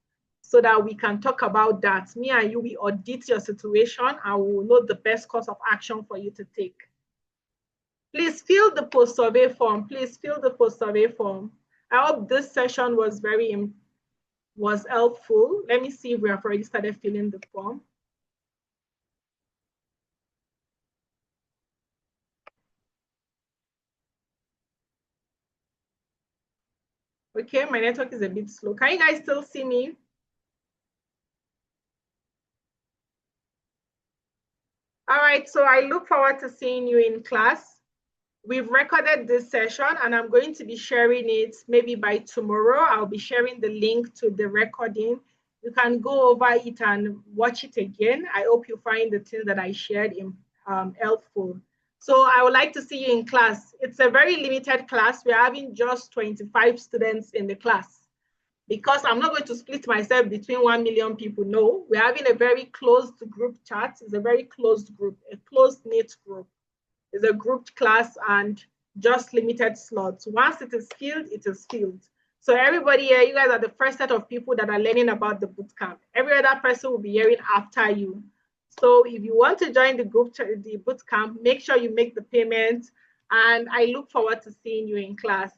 so that we can talk about that. Me and you, we audit your situation and we will know the best course of action for you to take. Please fill the post-survey form. Please fill the post-survey form. I hope this session was helpful. Let me see if we have already started filling the form. Okay, my network is a bit slow. Can you guys still see me? All right, so I look forward to seeing you in class. We've recorded this session and I'm going to be sharing it maybe by tomorrow. I'll be sharing the link to the recording. You can go over it and watch it again. I hope you find the things that I shared helpful. So I would like to see you in class. It's a very limited class. We're having just 25 students in the class because I'm not going to split myself between 1 million people. No, we're having a very closed group chat. It's a very closed group, a close-knit group. It's a grouped class and just limited slots. Once it is filled, it is filled. So everybody here, you guys are the first set of people that are learning about the bootcamp. Every other person will be hearing after you. So if you want to join the bootcamp, make sure you make the payment. And I look forward to seeing you in class.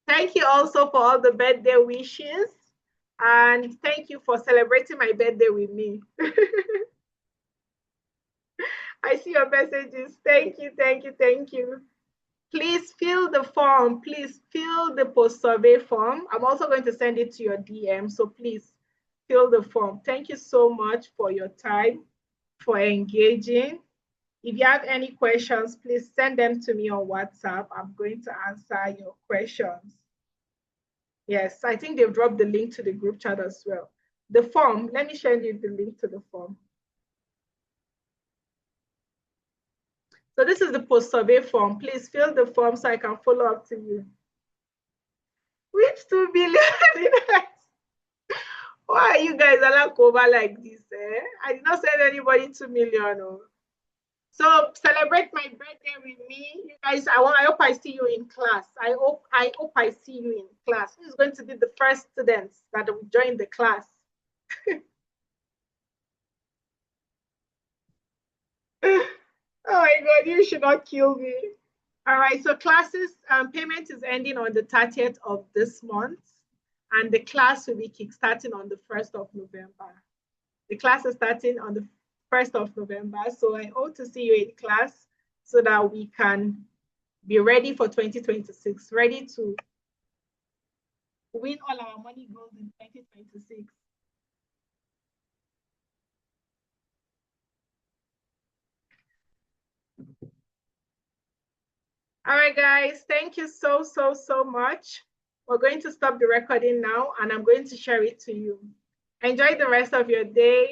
Thank you also for all the birthday wishes. And thank you for celebrating my birthday with me. I see your messages. Thank you, thank you, thank you. Please fill the form. Please fill the post-survey form. I'm also going to send it to your DM. So please fill the form. Thank you so much for your time, for engaging. If you have any questions, please send them to me on WhatsApp. I'm going to answer your questions. Yes, I think they've dropped the link to the group chat as well. The form, let me send you the link to the form. So this is the post-survey form. Please fill the form so I can follow up to you. Which 2 billion? Why are you guys allowed to over like this? I did not send anybody 2 million. Oh. So celebrate my birthday with me. You guys, I hope I see you in class. I hope I see you in class. Who's going to be the first students that will join the class? Oh my God, you should not kill me. All right, so classes, payment is ending on the 30th of this month, and the class will be kickstarting on the 1st of November. The class is starting on the 1st of November, so I hope to see you in class so that we can be ready for 2026, ready to win all our money goals in 2026. All right, guys, thank you so much. We're going to stop the recording now, and I'm going to share it to you. Enjoy the rest of your day.